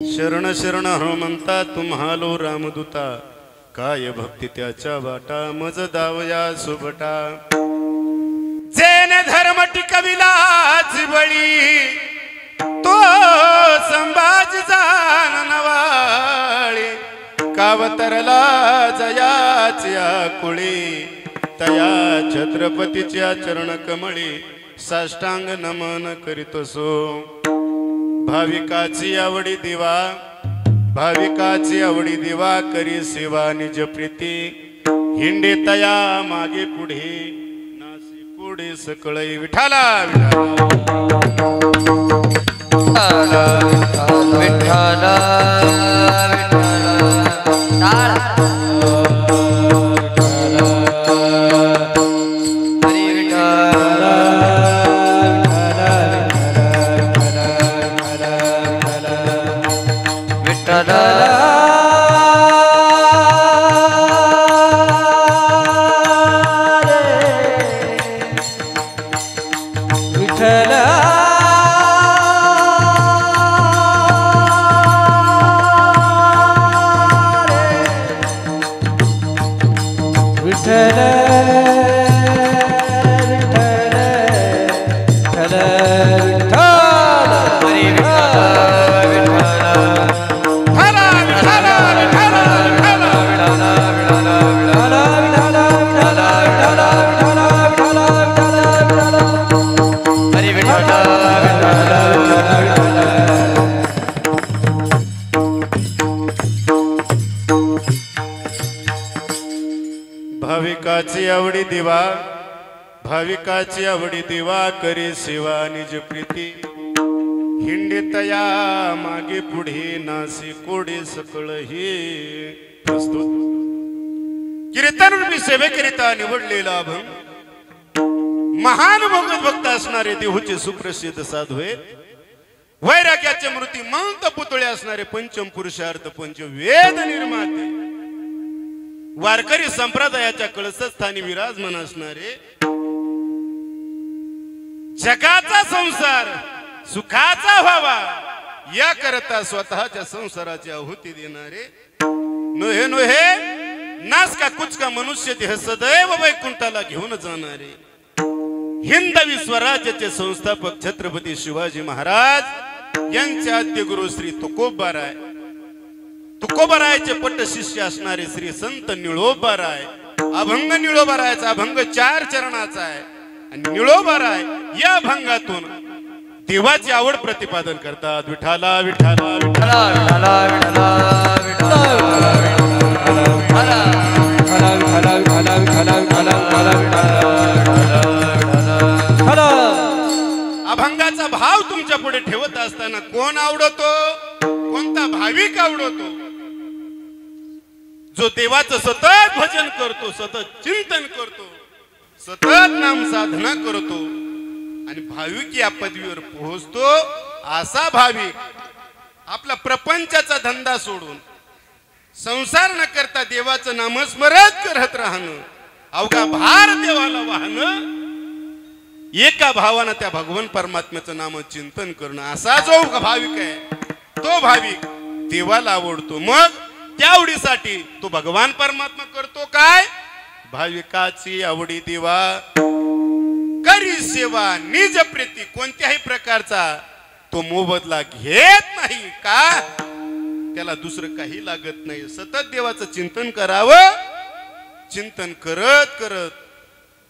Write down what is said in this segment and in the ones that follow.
शरण शरण हनुमंता तुम्हालो रामदूता, काय भक्ती त्याच्या वाटा मज दावया सुभटा। जैन धर्म टिकविला जिबळी, तो संभाजी जान नवाळी। कावतरला जयाची आकुळी, तया छत्रपतीच्या चरण कमळी साष्टांग नमन करीतोसो। भाविकाची आवडी दिवा, भाविकाची आवडी दिवा करी सेवा निज प्रीती। हिंडे तया मागे पुढे नासी पुढे सकळई विठाला विठाला विठाला भाविकाची आवडी दिवा, भाविकाची आवडी दिवा करी सेवा निज प्रीती। हिंडे तया मागे पुढे नासी कोडे सकळ हे। प्रस्तुत कीर्तन रूपी सेवेकरिता निवडलेला अभंग महान भगवत भक्त असणारे देहूचे सुप्रसिद्ध साधू आहेत। वैराग्याचे मूर्ती मंत पुतळे असणारे पंचम पुरुषार्थ पंच वेद निर्माते, वारकरी संप्रदायाच्या कळसस्थानी विराजमान असणारे, जगाचा संसार सुखाचा व्हावा या करता स्वतःच्या संसाराची आहुती देणारे, नोहे नोहे नास का कुछ का मनुष्य देह सदैव वैकुंठाला घेऊन जाणारे, हिंदवी स्वराज्याचे संस्थापक छत्रपती शिवाजी महाराज यांचे आद्य गुरु श्री तुकोबाराय, तुकोबारायचे पट्ट शिष्य असणारे श्री संत निळोबाराय। अभंग निळोबारायचा अभंग 4 चरणाचा आहे आणि निळोबाराय या अभंगातून देवाची आवड प्रतिपादन करतात। विठाला विठाला विठाला विठाला विठाला विठाला। अभंगाचा भाव तुमच्या पुढे ठेवत असताना कोण आवडतो, कोणता भाविक आवडतो? जो देवाचं सतत भजन करतो, सतत चिंतन करतो, सतत नाम साधना करतो आणि भाविक या पदवीवर पोहोचतो, असा भाविक आपला प्रपंचाचा धंदा सोडून संसार न करता देवाचं नामस्मरण करत राहणं, अवघा भार देवाला वाहणं, एका भावानं त्या भगवान परमात्म्याचं नाम चिंतन करणं, असा जो भाविक आहे तो भाविक देवाला आवडतो। मग त्या आवडीसाठी तो भगवान परमात्मा करतो काय? भाविकाची आवडी दिवा करी सेवा निज प्रीती। कोणत्याही प्रकारचा तो मोबदला घेत नाही का? त्याला दुसरं काही लागत नाही। सतत देवाचं चिंतन करावं। चिंतन करत करत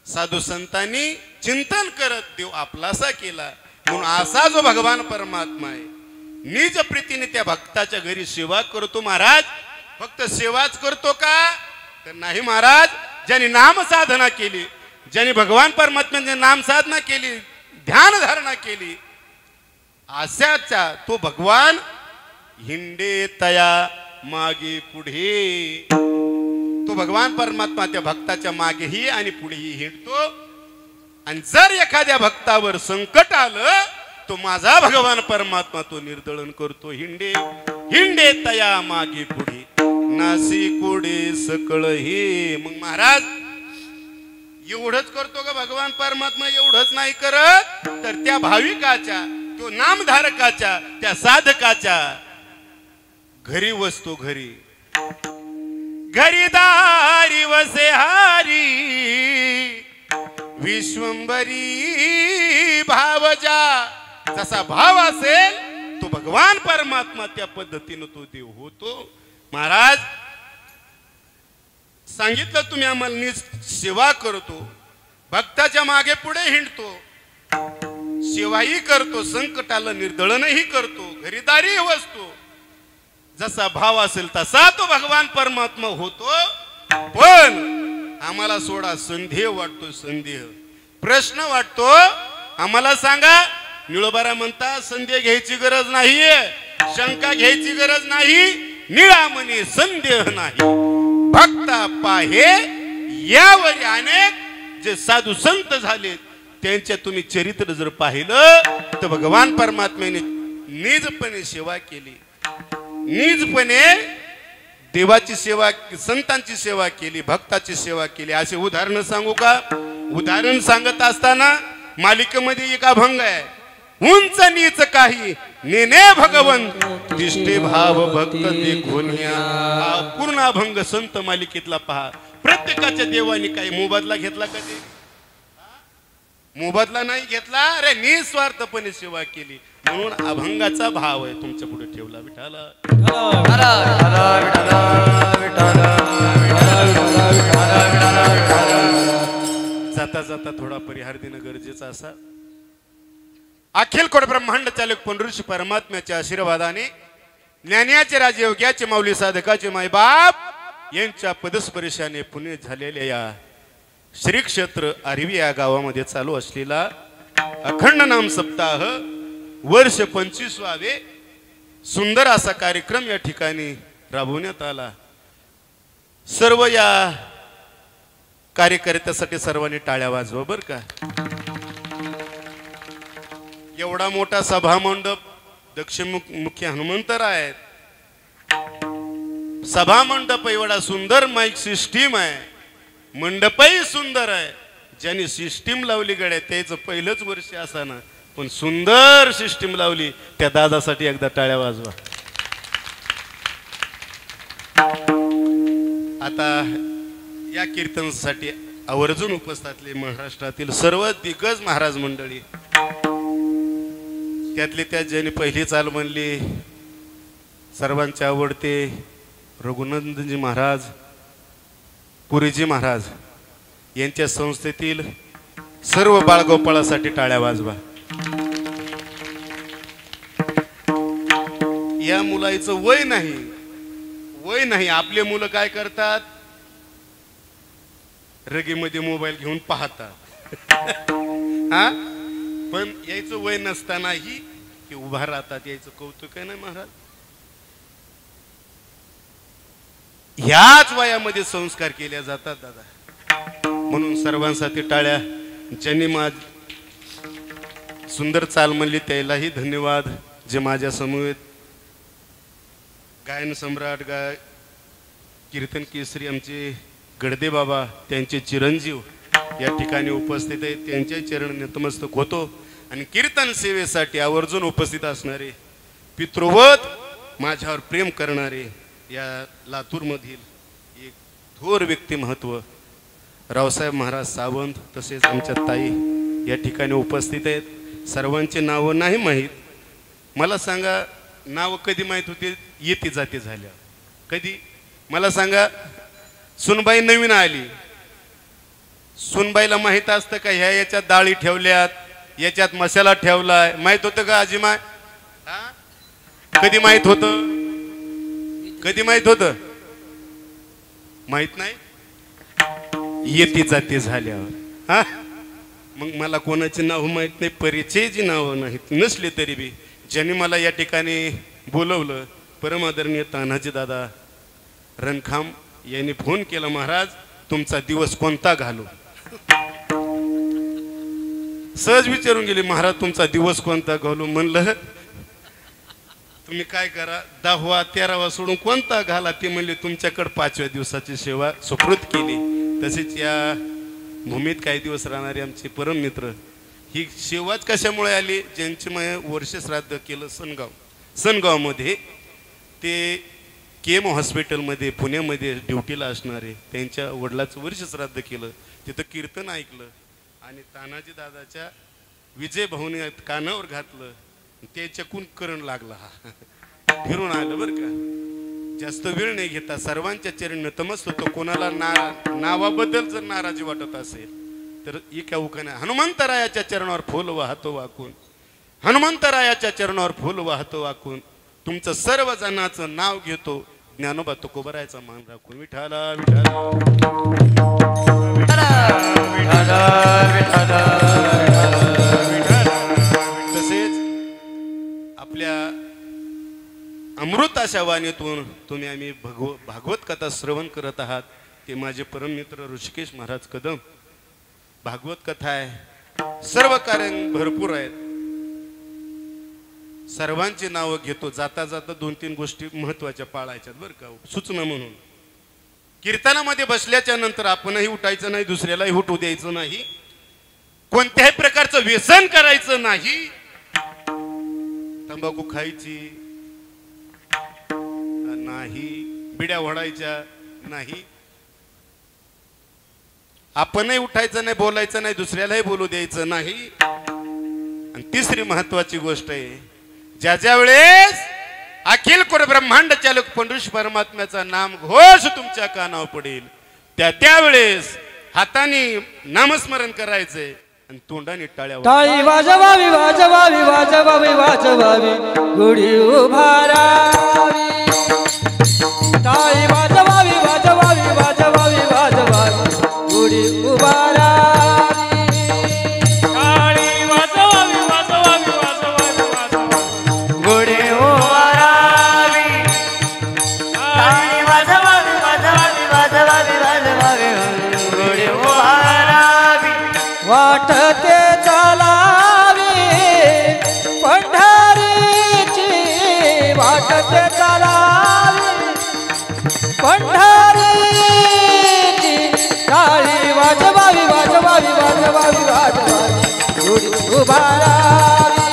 साधू संतांनी चिंतन करत देव आपलासा केला, म्हणून असा जो भगवान परमात्मा आहे निज प्रीतीने त्या भक्ताच्या घरी सेवा करतो। महाराज फक्त सेवाच करतो का? तर नाही महाराज, ज्यांनी नाम साधना केली, ज्यांनी भगवान परमात्म्याचे नाम साधना केली, ध्यान धारणा केली, अशाचा तो भगवान हिंडे तया मागे पुढे। तो भगवान परमात्मा त्या भक्ताच्या मागेही आणि पुढेही हिंडतो। आणि जर एखाद्या भक्तावर संकट आलं तो माझा भगवान परमात्मा तो निर्दळन करतो। हिंडे हिंडे तया मागे पुढे नासी कोडे सकळ हे। मग महाराज एवढंच करतो का भगवान परमात्मा? एवढंच नाही करत, तर त्या भाविकाच्या, तो नामधारकाच्या, त्या साधकाच्या घरी वसतो घरी, घरी दारी वसे हारी, विश्वंभरी भावजा. जसा भाव असेल तो भगवान परमात्मा त्या पद्धतीनं तो देव होतो. महाराज सांगितलं तुम्ही आम्हाला नीच सेवा करतो, भक्ताच्या मागे पुढे हिंडतो, सेवाही करतो, संकटाला निर्दळनही करतो, घरीदारी वसतो. जसा भाव असेल तसा तो भगवान परमात्मा होतो. पण आम्हाला सोडा संदेह वाटतो, संदेह प्रश्न वाटतो. आम्हाला सांगा, निळोबारा म्हणता संदेह घ्यायची गरज नाहीये, शंका घ्यायची गरज नाही, निळामणी संदेह नाही. भक्ता पाहे यावर अनेक जे साधू संत झाले त्यांच्या तुम्ही चरित्र जर पाहिलं तर भगवान परमात्म्याने निजपणे सेवा केली, निजपणे देवाची सेवा, संतांची सेवा केली, भक्ताची सेवा केली. असे उदाहरण सांगू का? उदाहरण सांगत असताना मालिकेमध्ये एक अभंग आहे, उंच नीच काही नेने भगवंत दिष्टे भाव भक्त देखोन्या. हा पूर्ण अभंग संत मालिकेतला पहा. प्रत्येकाच्या देवाने काही मोबदला घेतला कधी? मोबदला नाही घेतला. अरे निस्वार्थपणे सेवा केली म्हणून अभंगाचा भाव आहे तुमच्या पुढे ठेवला. विठाला जाता जाता थोडा परिहार देणं गरजेचं असा. अखिल कोट ब्रह्मांड चालक पुनरुष परमात्म्याच्या आशीर्वादाने ज्ञानाचे राजे, योग्याचे माऊली, साधकाचे मायबाप यांच्या पदस्पर्शाने पुणे झालेल्या या श्री क्षेत्र आर्वी या गावामध्ये चालू असलेला अखंड नाम सप्ताह वर्ष 25वे सुंदर असा कार्यक्रम या ठिकाणी राबवण्यात आला. सर्व या कार्यकर्त्यासाठी सर्वांनी टाळ्या वाजवा बर का. एवढा मोठा सभामंडप दक्षिणमुखी हनुमंतर आहेत. सभामंडप एवढा सुंदर माईक सिस्टीम आहे, मंडपही सुंदर आहे. ज्यांनी सिस्टीम लावली गड्या त्याचं पहिलंच वर्ष असाना, पण सुंदर सिस्टीम लावली त्या दादासाठी एकदा टाळ्या वाजवा. आता या कीर्तनासाठी आवर्जून उपस्थितले महाराष्ट्रातील सर्व दिग्गज महाराज मंडळी, त्यातले त्या ज्यांनी पहिली चाल म्हणली, सर्वांचे आवडते रघुनंदनजी महाराज, पुरीजी महाराज यांच्या संस्थेतील सर्व बाळगोपाळासाठी टाळ्या वाजवा. या मुलाचं वय नाही, वय नाही. आपले मुलं काय करतात? रगीमध्ये मोबाईल घेऊन पाहतात. हा, पण यायचं वय नसतानाही ते उभा राहतात. यायचं कौतुक आहे ना महाराज. ह्याच वयामध्ये संस्कार केले जातात दादा. म्हणून सर्वांसाठी टाळ्या. ज्यांनी माझ सुंदर चाल म्हणली त्यालाही धन्यवाद. जे माझ्या समवेत गायन सम्राट, कीर्तन केसरी आमचे गडदे बाबा, त्यांचे चिरंजीव या ठिकाणी उपस्थित आहेत, त्यांच्या चरण नतमस्तक होतो. आणि कीर्तन सेवेसाठी आवर्जून उपस्थित असणारे, पितृवत माझ्यावर प्रेम करणारे या लातूरमधील एक थोर व्यक्तिमत्व रावसाहेब महाराज सावंत, तसेच आमच्या ताई या ठिकाणी उपस्थित आहेत. सर्वांचे नावं नाही माहीत. मला सांगा, नावं कधी माहीत होते? येते जाते झाल्या. कधी मला सांगा. सुनबाई नवीन आली, सुनबाईला माहीत असतं का ह्या याच्यात डाळी ठेवल्यात, याच्यात मसाला ठेवलाय? माहित होतं का आजीमाय? कधी माहित होतं? कधी माहित होतं? माहित नाही. येते जाते झाल्यावर. हा, मग मला कोणाचे नाव माहित नाही, परिचयची नावं नाहीत. नसले तरी बी ज्यांनी मला या ठिकाणी बोलवलं, परमादरणीय तान्हाजी दादा रणखाम यांनी फोन केला, महाराज तुमचा दिवस कोणता घालू? सहज विचारून गेले, महाराज तुमचा दिवस कोणता घालू? म्हणलं तुम्ही काय करा, 10वा 13वा सोडून कोणता घाला. ते म्हणले तुमच्याकडे 5व्या दिवसाची सेवा सुकृत केली. तसेच या भूमीत काही दिवस राहणारे आमचे परम मित्र, ही सेवाच कशामुळे आली? ज्यांचे वर्ष श्राद्ध केलं सनगावमध्ये, ते केम हॉस्पिटलमध्ये पुण्यामध्ये ड्युटीला असणारे त्यांच्या वडिलाचं वर्ष श्राद्ध केलं. तिथं कीर्तन ऐकलं आणि तानाजी दादाच्या विजय भाऊने कानावर घातलं. त्याच्याकून करण लागला. हा फिरून आलं बरं का. जास्त वेळ नाही घेता सर्वांच्या चरणी नतमस्त होतो. कोणाला नावाबद्दल जर नाराजी वाटत असेल तर एका उखाण्या हनुमंतरायाच्या चरणावर फुल वाहतो वाकून, हनुमंतरायाच्या चरणावर फुल वाहतो वाकून, तुमचं सर्व जणांचं नाव घेतो, ज्ञानोबा तुकोबरायचा मान राखून. विठाला तसेच आपल्या अमृत अशा वाणीतून तुम्ही आम्ही भागवत कथा श्रवण करत आहात. ते माझे परममित्र ऋषिकेश महाराज कदम. भागवत कथा आहे, सर्व कार्य भरपूर आहेत. सर्वांची नावं घेतो. जाता जाता 2-3 गोष्टी महत्वाच्या पाळायच्यात बरं का, सूचना म्हणून. कीर्तनामध्ये बसल्याच्या नंतर आपणही उठायचं नाही, दुसऱ्यालाही उठू द्यायचं नाही, कोणत्याही प्रकारचं व्यसन करायचं नाही, तंबाखू खायची नाही, बिड्या ओढायच्या नाही, आपणही उठायचं नाही, बोलायचं नाही, दुसऱ्यालाही बोलू द्यायचं नाही. आणि तिसरी महत्वाची गोष्ट आहे, ज्या वेळेस अखिल कुर ब्रह्मांड चालक पंढरीश परमात्म्याचा नाम घोष तुमच्या कानावर पडेल त्यावेळेस हाताने नामस्मरण करायचंय आणि तोंडाने टाळ्या टाळी वाजवावी वाजवावी वाजवावी वाजवावी गुढी उभारावी. टाळी वाजवावी वाजवावी वाजवावी वाजवावी गुढी उभारावी. टाळी वाजवावी वाजवावी वाजवावी वाजवावी गुढी उभारावी. टाळी वाजवावी वाजवावी वाजवावी वाजवावी गुढी उभारावी. वाटते चालावी पंढरीची, वाटते चालावी पंढरीची. टाळी वाजवावी वाजवावी वाजवावी वाजवावी गुढी उभारावी.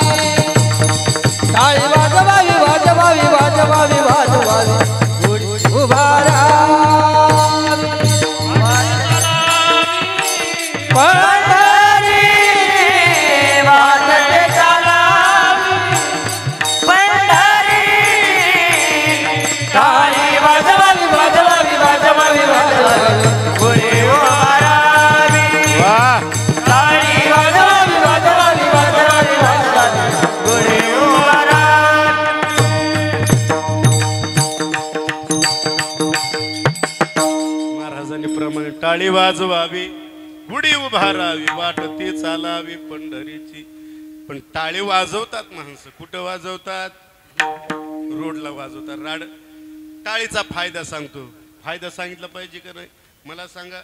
टाळी वाजवावी वाजवावी वाजवावी वाजवावी गुढी उभारावी. टाळी वाजवावी गुढी उभारावी, वाटते चालावी पंढरीची. पण टाळी वाजवतात माणसं, कुठं वाजवतात? रोडला वाजवतात. टाळीचा फायदा सांगतो. फायदा सांगितला पाहिजे का नाही? मला सांगा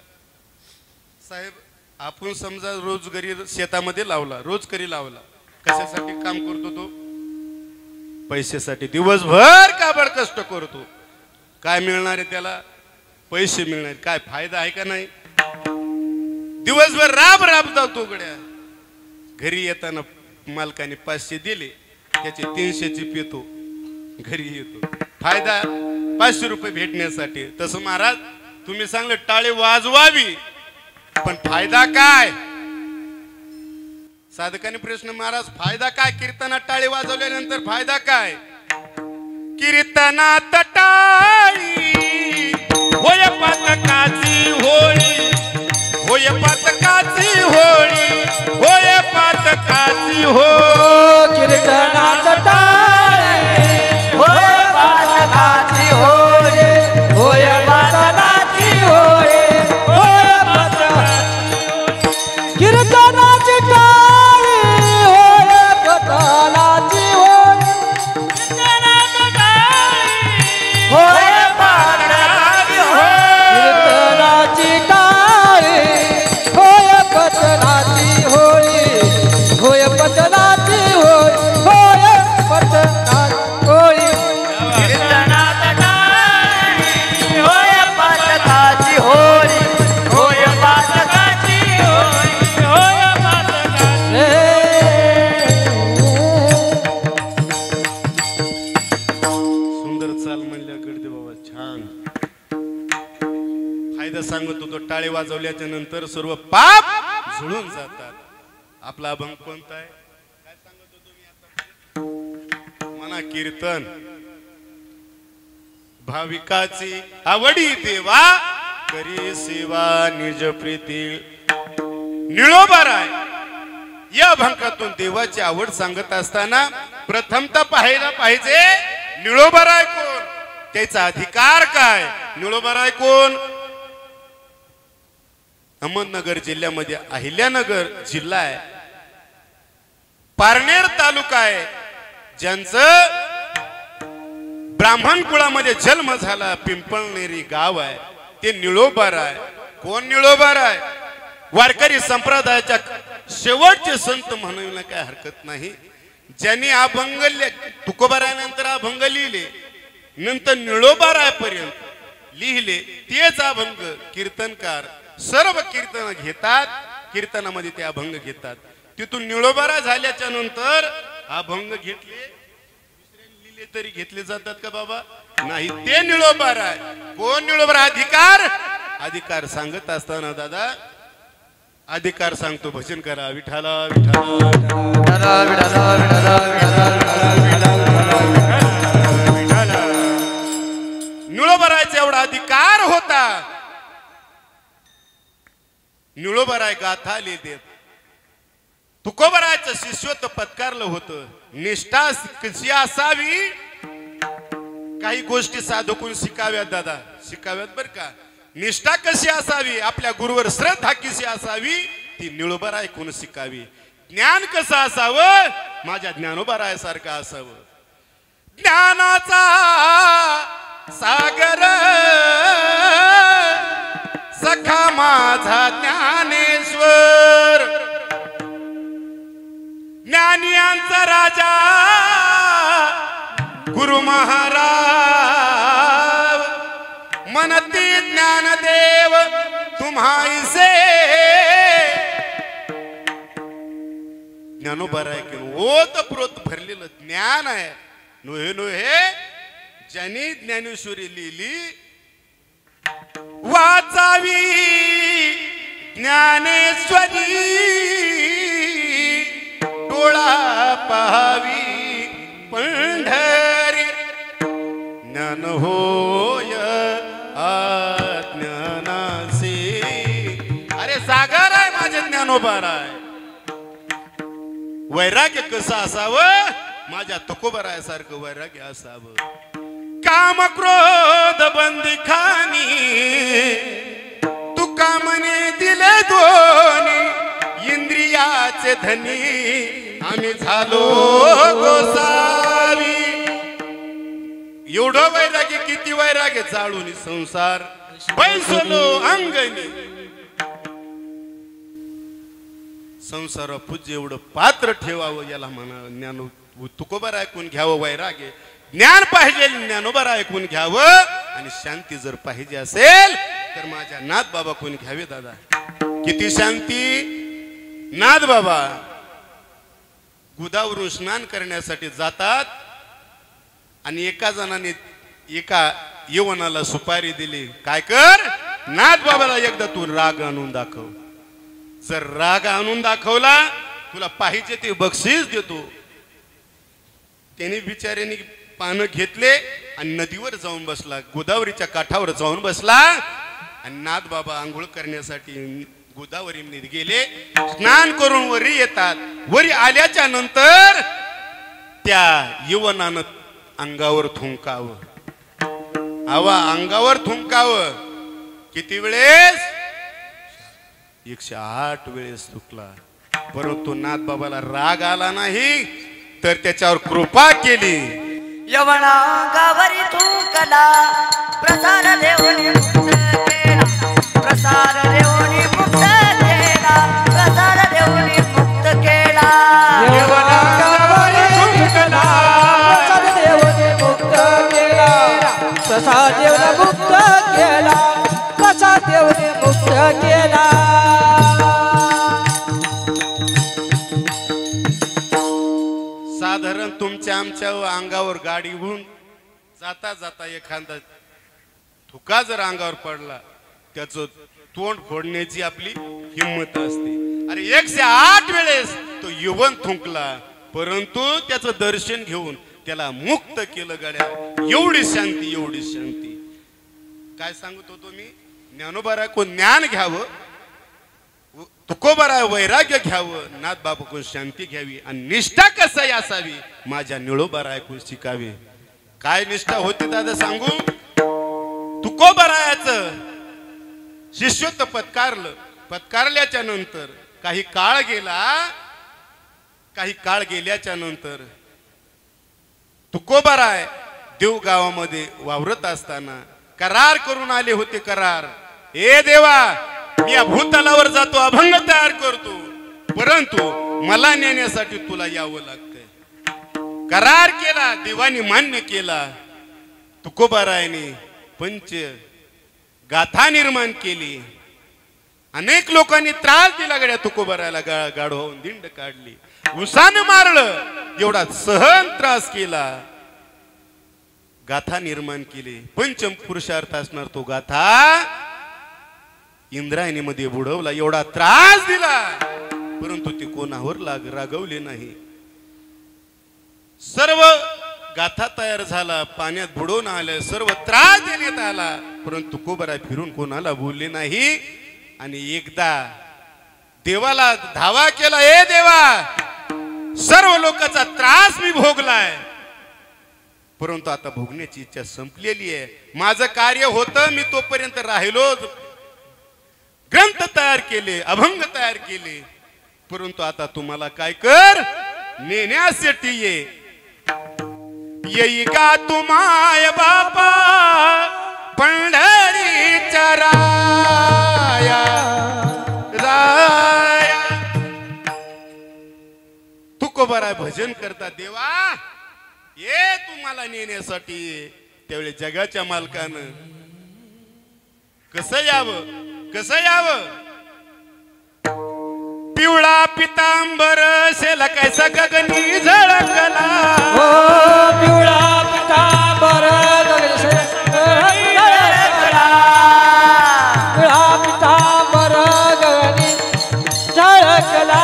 साहेब, आपण समजा रोजगारी शेतामध्ये लावला, रोजगारी लावला, कशासाठी काम करतो तो? पैशासाठी. दिवसभर काबड कष्ट करतो, काय मिळणार आहे त्याला? पैसे मिळणार. काय फायदा आहे का नाही? दिवसभर राब जातो गड्या. घरी येताना मालकाने 500 दिले, त्याचे 300ची पितो, घरी येतो. फायदा 500 रुपये भेटण्यासाठी. तसं महाराज तुम्ही सांगलं टाळी वाजवावी, पण फायदा काय? साधकाने प्रश्न, महाराज फायदा काय? कीर्तनात टाळी वाजवल्यानंतर फायदा काय? कीर्तनात टाळी होय पातकाची होळी, होय पातकाची होळी, होय पातकाची होळी. कीर्तनात टाळी होय पातकाची होळी, होय पातकाची होळी, होय पातकाची. कीर्तनाची टाळी होय पातकाची होळी, कीर्तनाची टाळी होय म्हणल्याकडे बाबा छान फायदा सांगत होतो. टाळे वाजवल्याच्या नंतर सर्व पाप झुळून जातात. आपला अभंग कोणता आहे काय सांगत होतो मी आता? मना कीर्तन भाविकाची आवडी देवा करी सेवा निज प्रीती निळोबाराय. या अभंगातून देवाची आवड सांगत असताना प्रथमतः पाहायला पाहिजे निळोबाराय कोण, त्याचा अधिकार काय. निळोबाराय कोण? अहमदनगर जिल्ह्यामध्ये अहिल्यानगर जिल्हा आहे, पारनेर तालुका आहे. ज्यांचं ब्राह्मण कुळामध्ये जन्म झाला, पिंपळनेरी गाव आहे, ते निळोबाराय. कोण निळोबाराय? वारकरी संप्रदायाच्या शेवटचे संत म्हणायला काय हरकत नाही. ज्यांनी अभंग तुकोबारायनंतर अभंग लिहिले, नंतर निळोबारायपर्यंत लिहिले, तेच अभंग कीर्तनकार सर्व कीर्तन घेतात, कीर्तनामध्ये ते अभंग घेतात. तिथून निळोबाराय झाल्याच्या नंतर अभंग घेतले, दुसऱ्यांनी लिहिले तरी घेतले जातात का बाबा? नाही. ते निळोबाराय. कोण निळोबाराय? अधिकार. अधिकार सांगत असताना दादा अधिकार सांगतो. भजन करा विठाला विठाला विठाला. निळोबारायचा एवढा अधिकार होता. निळोबाराय गाथा लिहिते. तुकोबारायचं शिष्यत्व पत्कारलं होतं. निष्ठा कशी असावी, काही गोष्टी साधकून शिकाव्यात दादा, शिकाव्यात बर का. निष्ठा कशी असावी, आपल्या गुरुवर श्रद्धा कशी असावी, ती निळोबाराय कोण शिकावी. ज्ञान कसं असावं, माझ्या ज्ञानोबारायसारखं असावं. ज्ञानाचा सागर सखा माझा ज्ञानेश्वर, ज्ञानियांचा राजा गुरु महाराज, मनती ज्ञानदेव तुम्हाईसे. ज्ञानोबाराय की ओतप्रोत भरलेलं ज्ञान आहे. नोहे नोहे ज्यांनी ज्ञानेश्वरी लिहिली, वाचावी ज्ञानेश्वरी, डोळा पाहावी पंढरी, ज्ञान होय अज्ञानाचे. अरे सागर आहे माझे ज्ञानोबाराय. वैराग्य कसं असावं, माझ्या तुकोबारायसारखं वैराग्य असावं. काम क्रोध बंदी खानी, तुका म्हणे दिले दोन्ही, इंद्रियाचे धनी आम्ही झालो गोसावी. एवढं वैराग्य, किती वैराग्य, जाळून संसार बैसलो अंगणी. संसार पूज्य एवढं पात्र ठेवावं, याला म्हणा ज्ञान. तुकोबाराय ऐकून घ्यावं वैराग्य. ज्ञान पाहिजे ज्ञानोबाराय ऐकून घ्यावं. आणि शांती जर पाहिजे असेल तर माझ्या नाथ बाबा कोण घ्यावे दादा. किती शांती. नाथ बाबा गोदावरून स्नान करण्यासाठी जातात आणि एका जणाने एका यवनाला सुपारी दिली. काय कर, नाथ बाबाला एकदा तू राग आणून दाखव. जर राग आणून दाखवला तुला पाहिजे ते बक्षीस देतो. त्याने बिचाऱ्याने पानं घेतले आणि नदीवर जाऊन बसला, गोदावरीच्या काठावर जाऊन बसला. आणि नाथ बाबा आंघोळ करण्यासाठी गोदावरी मध्ये गेले. स्नान करून वरी येतात. वरी आल्याच्या नंतर त्या यवनानं अंगावर थुंकावं. आवा अंगावर थुंकावं. किती वेळेस? 108 वेळेस थुकला. परंतु नाथ बाबाला राग आला नाही, तर त्याच्यावर कृपा केली. यवना गावरी थुंकला, प्रसाद देवनी मुक्त केला, प्रसाद देवनी मुक्त केला, प्रसाद देवनी मुक्त केला. यवना गावरी थुंकला, प्रसाद देवनी मुक्त केला, प्रसाद देवनी मुक्त केला, प्रसाद देवनी मुक्त केला. साधारण तुमच्या आमच्या अंगावर गाडी होऊन जाता जाता एखादा थुका जर अंगावर पडला त्याचं तोंड फोडण्याची आपली हिंमत असते. अरे 108 वेळेस तो युवन थुंकला, परंतु त्याचं दर्शन घेऊन त्याला मुक्त केलं. गड्या एवढी शांती, एवढी शांती. काय सांगत होतो मी? ज्ञानोबारा कोण ज्ञान घ्यावं, तुकोबारा वैराग्य घ्यावं, नाथ बाबा कोण शांती घ्यावी आणि निष्ठा कसाही असावी माझ्या निळोबारा ऐकून शिकावे. काय निष्ठा होती दादा सांगू? तुकोबारायाचं शिष्यत्व पत्कारलं. पत्कारल्याच्या नंतर काही काळ गेला. काही काळ गेल्याच्या नंतर तुकोबाराय देव गावामध्ये वावरत असताना करार करून आले होते. करार, ए देवा मी या भूतलावर जातो, अभंग तयार करतो, परंतु मला नेण्यासाठी तुला यावं लागतंय. करार केला, देवानी मान्य केला. तुकोबारायने पंच गाथा निर्माण केली. अनेक लोकांनी त्रास दिला. गड्या तुकोबारायला गाढ होऊन दिंड काढली, उसानं मारलं, एवढा सहन त्रास केला. गाथा निर्माण केली. पंचम पुरुषार्थ असणार तो गाथा इंद्रायणीमध्ये बुडवला. एवढा त्रास दिला, परंतु ते कोणावर रागवले नाही. सर्व गाथा तयार झाला, पाण्यात बुडवून आलं, सर्व त्रास देण्यात आला, परंतु तुकोबाराय फिरून कोणाला बोलले नाही. आणि एकदा देवाला धावा केला, ए देवा सर्व लोकांचा त्रास मी भोगलाय, परंतु आता भोगण्याची इच्छा संपलेली आहे. माझं कार्य होतं, मी तोपर्यंत राहिलो, ग्रंथ तयार केले, अभंग तयार केले, परंतु आता तुम्हाला काय कर, नेण्यासाठी येई का तुमाय बापा पंढरीच्या राया राया. तुकोबाराय भजन करता, देवा ये तुम्हाला नेण्यासाठी. त्यावेळी जगाच्या मालकानं कसं यावं, कसं यावं? पिवळा पितांबर शेला कैसा गगनी झळकला, पिवळा पितांबर पिवळा पितांबर गगनी झळकला.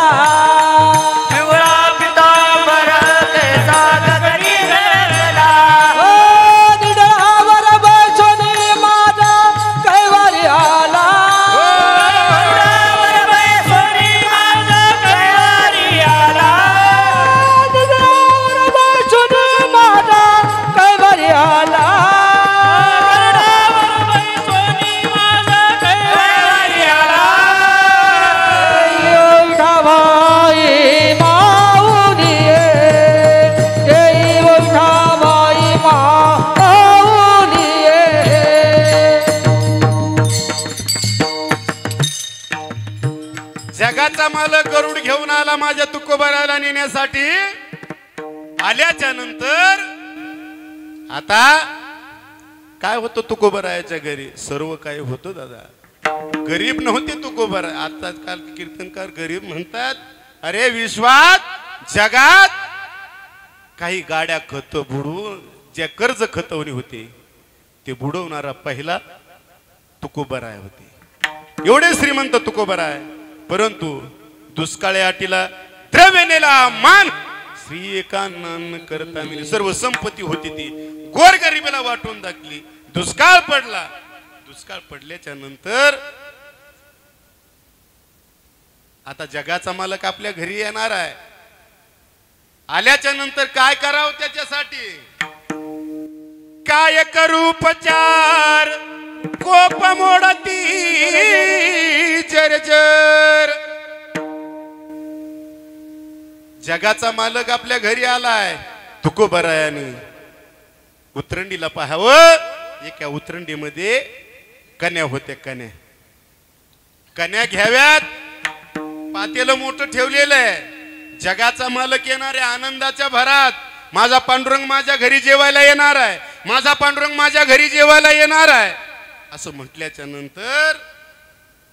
पिवळा पितांबर कैसा गगनी झळकला. निडळावर बसून माझा कैवारी आला. जगाचा मालक गरुड घेऊन आला माझ्या तुकोबारायला नेण्यासाठी. आल्याच्या नंतर आता काय होतं तुकोबारायाच्या घरी? सर्व काय होतं दादा. गरीब नव्हते तुकोबाराय. आता काल कीर्तनकार गरीब म्हणतात. अरे विश्वात जगात काही गाड्या खत बुडवून जे कर्ज खतवणी होते ते बुडवणारा पहिला तुकोबाराय होते. एवढे श्रीमंत तुकोबाराय, परंतु दुष्काळी अटीला द्रव्य नेला मान श्री एकानन करता मिली. सर्व संपत्ती होती ती गोरगरिबीला वाटून दाखली. दुष्काळ पडला. दुष्काळ पडल्याच्या नंतर आता जगाचा मालक आपल्या घरी येणार आहे. आल्याच्या नंतर काय करावं त्याच्यासाठी? काय करू उपचार कोप मोडती जर्जर. जगाचा मालक आपल्या घरी आलाय. तुकोबारायाने उतरंडीला पाहावं. एका उतरंडीमध्ये कन्या होत्या. कन्या घ्याव्यात. पातेलं मोठं ठेवलेलं आहे. जगाचा मालक येणार आहे आनंदाच्या भरात. माझा पांडुरंग माझ्या घरी जेवायला येणार आहे, माझा पांडुरंग माझ्या घरी जेवायला येणार आहे असं म्हटल्याच्या नंतर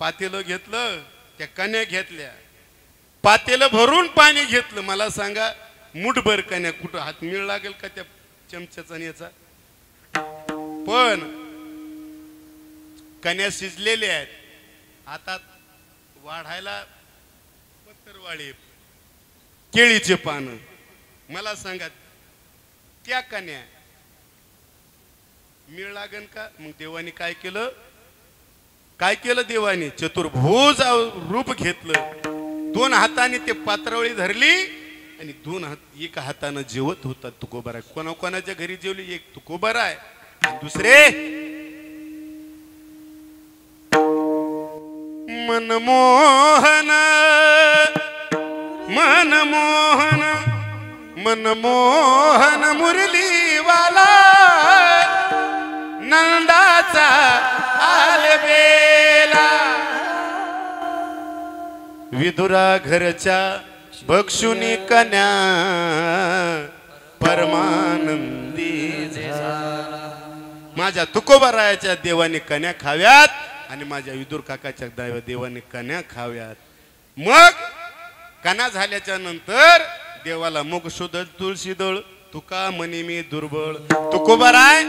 पातेलं घेतलं, त्या कन्या घेतल्या, पातेलं भरून पाणी घेतलं. मला सांगा मुठभर कन्या कुठं हात मिळ लागेल का त्या चमच्याचा याचा? पण कन्या शिजलेले आहेत, आता वाढायला पत्तरवाळी केळीचे पानं. मला सांगा त्या कन्या मिळ लागन का? मग देवाने काय केलं? काय केलं देवाने? चतुर्भुज रूप घेतलं. 2 हाताने ते पात्रावळी धरली आणि 2 हात एका हातानं जेवत होता तुकोबारा. कोणाकोणाच्या घरी जेवली? एक तुकोबारा आहे आणि दुसरे मनमोहन मनमोहन मनमोहन मुरलीवाला नंदाचा आलबेला. विदुरा घरच्या बक्षुनी कन्या परमानंदी झाला. माझ्या तुकोबारायाच्या देवाने कन्या खाव्यात आणि माझ्या विदुर काकाच्या देवाने कन्या खाव्यात. मग कन्या झाल्याच्या नंतर देवाला मुख शोध तुळशी दळ तुका म्हणे मी दुर्बळ. तुकोबाराय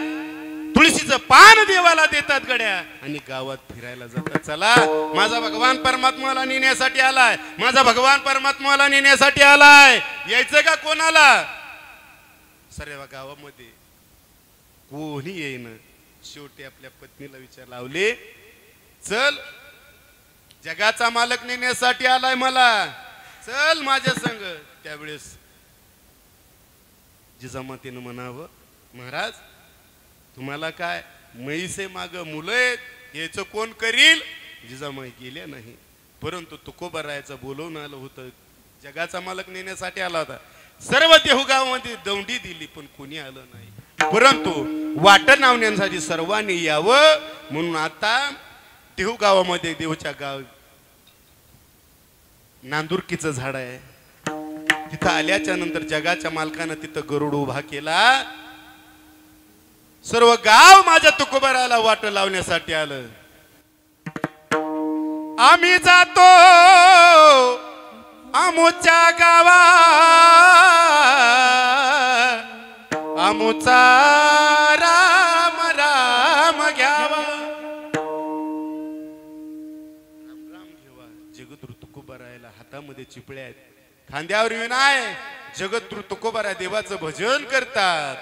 तुळशीचं पान देवाला देतात गड्या आणि गावात फिरायला जातात. चला माझा भगवान परमात्माला नेण्यासाठी आलाय, माझा भगवान परमात्माला नेण्यासाठी आलाय. यायचं का कोणाला? सर्व गावामध्ये कोणी येईन. शेवटी आपल्या पत्नीला विचार लावले, चल जगाचा मालक नेण्यासाठी आलाय मला, चल माझ्या संग. त्यावेळेस जिजामातेनं म्हणावं, महाराज तुम्हाला काय म्हैसे माग मुलं आहेत, याचं कोण करील? जिजामाई गेल्या नाही, परंतु तुकोबारायाचं बोलवून आलं होतं. जगाचा मालक नेण्यासाठी आला होता. सर्व देहूगावामध्ये दौंडी दिली पण कोणी आलं नाही. परंतु वाट लावण्यासाठी सर्वांनी यावं म्हणून आता देहू गावामध्ये देहूच्या गाव नांदुरकीचं झाड आहे. तिथं आल्याच्या नंतर जगाच्या मालकानं तिथं गरुड उभा केला. सर्व गाव माझ्या तुकोबाराला वाट लावण्यासाठी आलं. आम्ही जातो आमोच्या गावा, आमोचा राम राम घ्यावा. राम राम घेवा. जगद्गुरु तुकोबारायाला हातामध्ये चिपळ्या आहेत, खांद्यावर विनाय. जगद्गुरु तुकोबाराय देवाचं भजन करतात.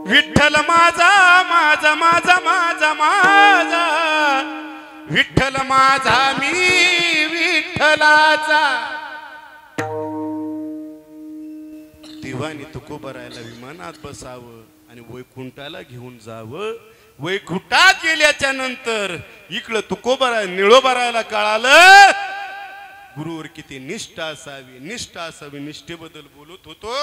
विठ्ठल माझा माझा माझा माझा माझा, विठ्ठल माझा मी विठ्ठलाचा. देवाने तुकोबारायला विमानात बसावं आणि वैकुंठाला घेऊन जावं. वैकुंठात गेल्याच्या नंतर इकडं तुकोबाराय निळोबारायला कळालं गुरुवर किती निष्ठा असावी, निष्ठा असावी. निष्ठेबद्दल बोलत होतो.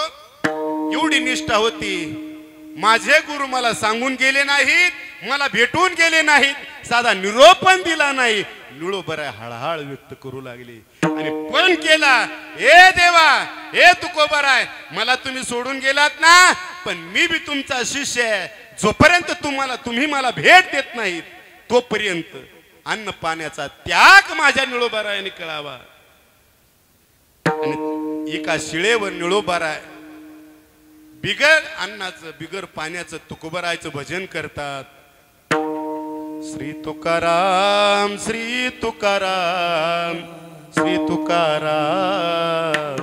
एवढी निष्ठा होती. माझे गुरु मला सांगून गेले नाहीत, मला भेटून गेले नाहीत, साधा निरोप पण दिला नाही. निळोबाराय हळहळ व्यक्त करू लागले आणि पण केला, ए देवा, ए तुकोबाराय, मला तुम्ही सोडून गेलात ना, पण मी बी तुमचा शिष्य आहे. जोपर्यंत तुम्ही मला भेट देत नाहीत तोपर्यंत अन्न पाण्याचा त्याग माझ्या निळोबारायाने कळावा. आणि एका शिळेवर निळोबाराय बिगर अन्नाचं बिगर पाण्याचं तुकोबारायचं भजन करतात. श्री तुकाराम श्री तुकाराम श्री तुकाराम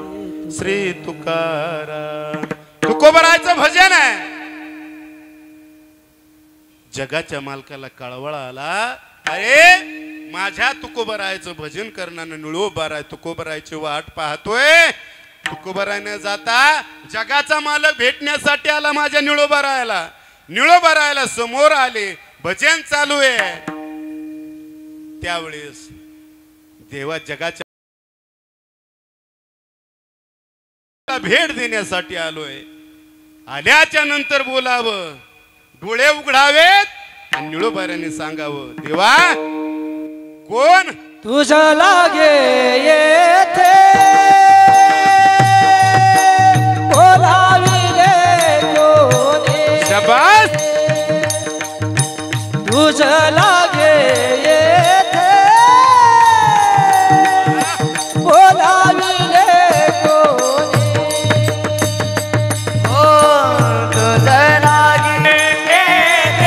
श्री तुकाराम. तुकोबारायचं भजन आहे. जगाच्या मालकाला कळवळा आला, अरे माझ्या तुकोबारायचं भजन करणारा निळोबाराय तुकोबारायची वाट पाहतोय. तुकोबारायने जाता जगाचा मालक भेटण्यासाठी आला माझ्या निळोबारायला. निळोबारायला समोर आले, भजन चालू आहे. त्यावेळेस देवा जगाच्या भेट देण्यासाठी आलोय. आल्याच्या नंतर बोलावं, डोळे उघडावेत आणि निळोबारायने सांगावं, देवा कोण तुझं लागे येथे बोलाविले कोणी. शाबास. तुझं लागे येथे बोलाविले कोणी. ओ तुझं लागे येथे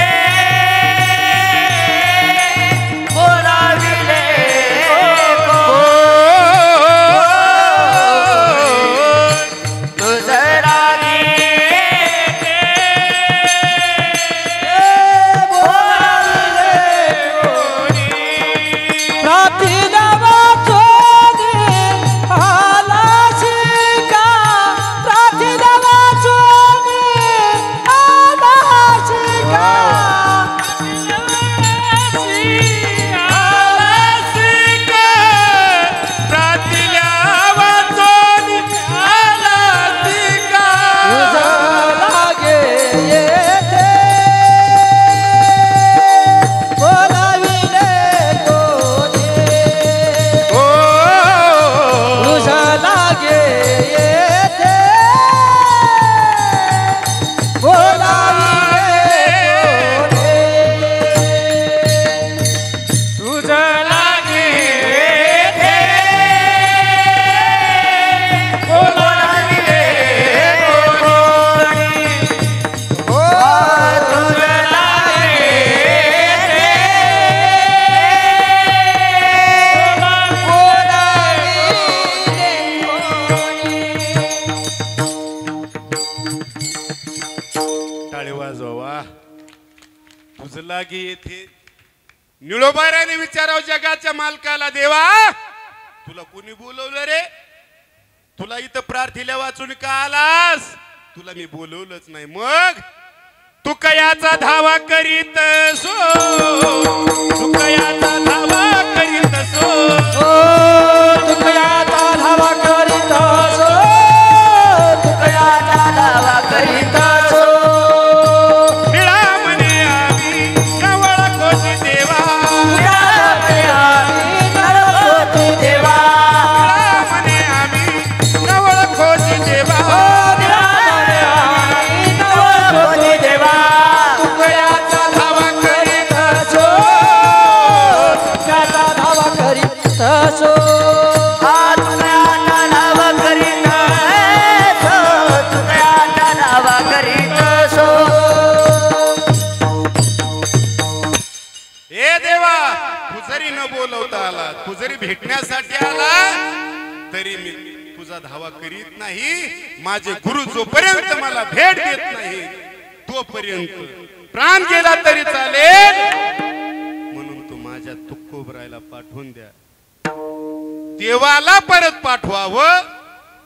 तुझ लागे येथे निळोबाराने विचाराव जगाच्या मालकाला, देवा तुला कोणी बोलवलं रे? तुला इथं प्रार्थीला वाचून का आलास? तुला मी बोलवलंच नाही. मग तू कयाचा धावा करीत सो, तू कयाचा धावा करीत सो, तुकयाचा धावा करीत असो, तुकयाचा धावा करीत असो. निळा म्हणे आम्ही कवळ कोटी देवा, देवा निळा म्हणे आम्ही कवळ कोटी देवा, देवा तुकयाचा धावा करीत असो, तुकयाचा धावा करीत असो. ए देवा, तू जरी न बोलवता आला, तू जरी भेटण्यासाठी आला तरी मी तुझा धावा करीत नाही. माझे गुरु जोपर्यंत मला भेट देत नाही तोपर्यंत प्राण गेला तरी चालेल. म्हणून तू माझ्या तुकोबरायला पाठवून द्या. देवाला परत पाठवावं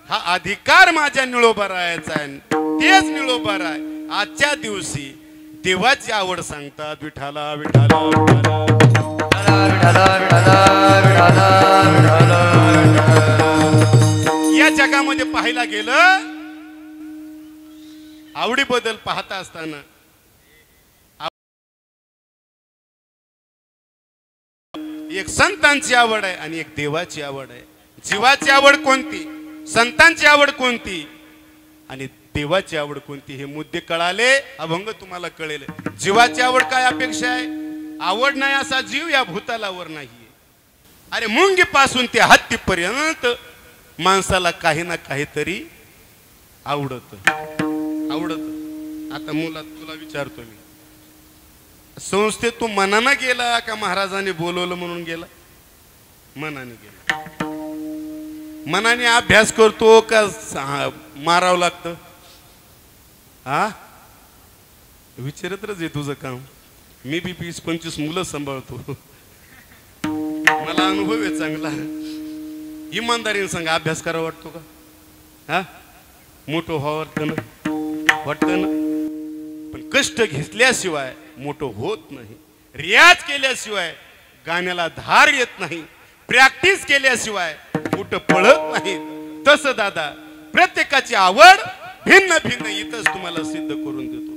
हा अधिकार माझ्या निळोबारायाचा आहे. तेच निळोबाराय आजच्या दिवशी देवाची आवड सांगतात. विठाला विठाला या जगामध्ये पाहायला गेलं, आवडीबद्दल पाहता असताना एक संतांची आवड आहे आणि एक देवाची आवड आहे. जीवाची आवड कोणती, संतांची आवड कोणती आणि देवाची आवड कोणती, हे मुद्दे कळाले, अभंग तुम्हाला कळेल. जीवाची आवड काय अपेक्षा आहे? आवड नाही असा जीव या भूतालावर नाही. अरे मुंगी पासून ते हत्तीपर्यंत माणसाला काही ना काहीतरी आवडत. आता मुला तुला विचारतो मी, संस्थेत तू मनानं गेला का महाराजांनी बोलवलं म्हणून गेला? मनाने गेला. मनाने अभ्यास करतो का मारावं लागतं? हा विचारतच आहे तुझं काम. मी बी 20-25 मुलं सांभाळतो, मला अनुभव आहे चांगला. इमानदारीने सांगा, अभ्यास करावा वाटतो का? हा मोठं व्हावं वाटतं ना, पण कष्ट घेतल्याशिवाय मोठं होत नाही. रियाज केल्याशिवाय गाण्याला धार येत नाही. प्रॅक्टिस केल्याशिवाय कुठं पळत नाही. तसं दादा प्रत्येकाची आवड भिन्न भिन्न इथंच तुम्हाला सिद्ध करून देतो.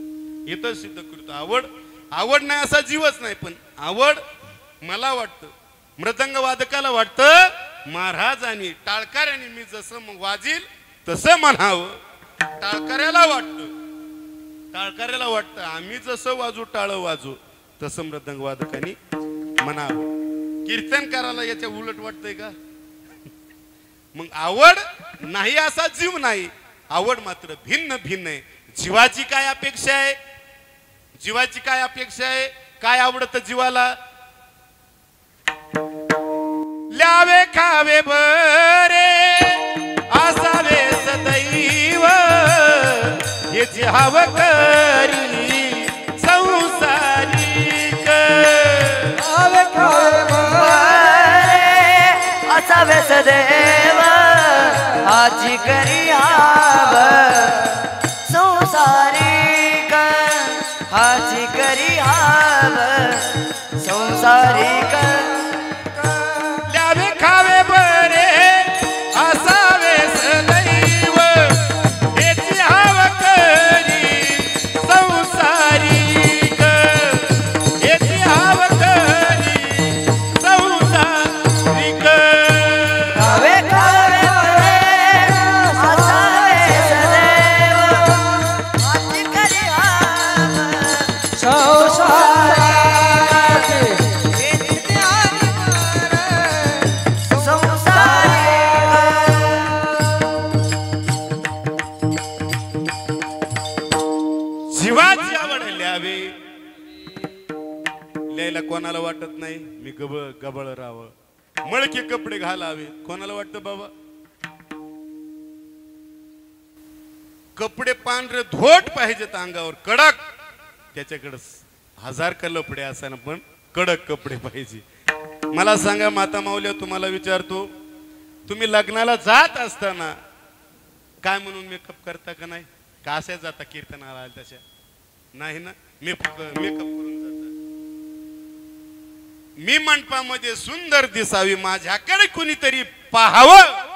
इथंच सिद्ध करतो. आवड नाही असा जीवच नाही. पण आवड मला वाटतं, मृदंग वादकाला वाटतं महाराजांनी टाळकऱ्याने मी जसं मग वाजील तसं म्हणावं. टाळकऱ्याला वाटतं आम्ही जसं वाजू टाळ वाजू तसं मृदंग वादकांनी म्हणावं. कीर्तनकाराला याच्या उलट वाटतंय का? मग आवड नाही असा जीव नाही. आवड मात्र भिन्न भिन्न आहे. जीवाची काय अपेक्षा आहे? काय आवडतं जीवाला? ल्यावे खावे बरे असावे सदैव, याची हव करी संसारिक. आवे खावे असावे सदैव हाची करी हाव संसारिक, हाची करी हाव संसारिक. ल्यावे खावे बरे असावे सदैव, याची हव करी संसारिक, याची हव करी संसारिक. खावे खावे बरे असावे सदैव हाची करी हाव संसाराचे जीवाची आवड ल्यावे. ल्यायला कोणाला वाटत नाही मी गबळ राहावं, मळके कपडे घालावे. कोणाला वाटतं बाबा? कपडे पांढरे धोट पाहिजेत अंगावर, कडक. त्याच्याकडे हजार कपडे असताना पण कडक कपडे पाहिजे. मला सांगा माता माऊल्या, तुम्हाला विचारतो, तुम्ही लग्नाला जात असताना काय म्हणून मेकअप करता का नाही? का असे जाता कीर्तनाला तशा? नाही ना, मेकअप करून जाता. मी मंडपामध्ये सुंदर दिसावी, माझ्याकडे कुणीतरी पाहावं,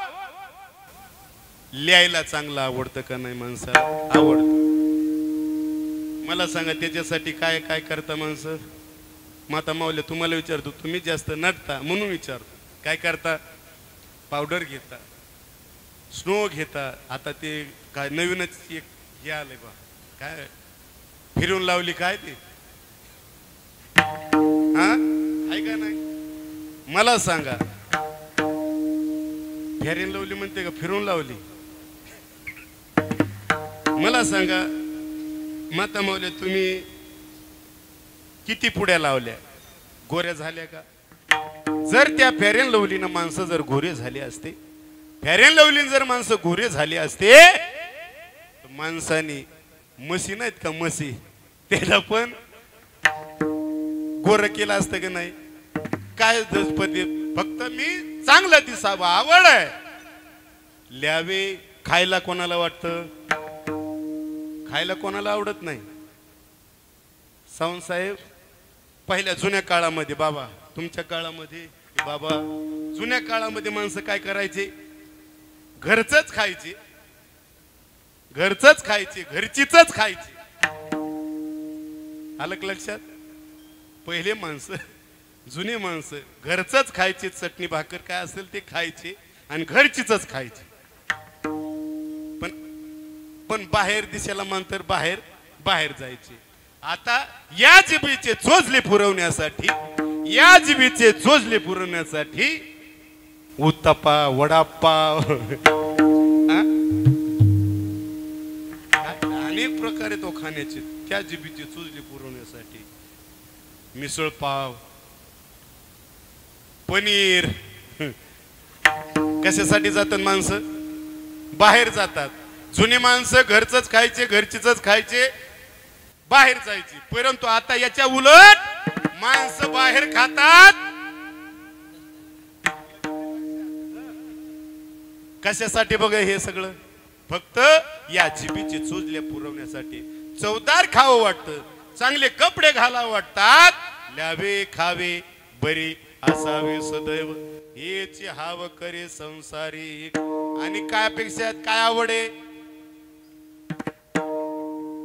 लिहायला चांगलं आवडतं का नाही माणसाला? आवडतं. मला सांगा त्याच्यासाठी काय काय करता माणसं? माता माऊल्या तुम्हाला विचारतो, तुम्ही जास्त नटता म्हणून विचारतो. काय करता? पावडर घेता, स्नो घेता. आता ते काय नवीनच एक हे आलंय बा, काय फिरून लावली काय ते, हा आहे का नाही? मला सांगा, फेरीन लावली म्हणते का फिरून लावली? मला सांगा माता माऊल्या, तुम्ही किती पुड्या लावल्या? गोऱ्या झाल्या का? जर त्या फेरेन लवलीनं माणसं जर गोरे झाले असते, फेरेन लवलीन जर माणसं गोरे झाले असते, माणसाने म्हशी नाहीत का, म्हशी, त्याला पण गोर केलं असतं की नाही? काय पद्धत? फक्त मी चांगला दिसावा, आवड आहे. ल्यावे खायला कोणाला वाटतं? खायला कोणाला आवडत नाही. सावंतसाहेब, पहिल्या जुन्या काळामध्ये, बाबा तुमच्या काळामध्ये, बाबा जुन्या काळामध्ये माणसं काय करायचे? घरचंच खायचे, घरचंच खायचे, घरचीच खायचे. आलं का लक्षात? पहिले माणसं, जुने माणसं घरचंच खायचे, चटणी भाकर काय असेल ते खायचे आणि घरचीच खायचे. पण बाहेर दिशेला म्हणतर बाहेर बाहेर जायचे. आता या जिभेचे चोचले पुरवण्यासाठी, या जिभेचे चोचले पुरवण्यासाठी उत्तप्पा, वडापाव, अनेक प्रकारे तो खाण्याचे, त्या जिभेचे चोचले पुरवण्यासाठी मिसळ पाव, पनीर. कशासाठी जातात माणसं? बाहेर जातात. जुनी माणसं घरचंच खायचे, घरचीच खायचे, बाहेर जायची. परंतु आता याच्या उलट माणसं बाहेर खातात. कशासाठी बघा हे सगळं? फक्त या जिभेचे चोचले पुरवण्यासाठी. चवदार खावं वाटतं, चांगले कपडे घालावं वाटतात, ल्यावे खावे बरे असावे सदैव, हेची हाव करे संसारी. आणि काय अपेक्षा, काय आवडे?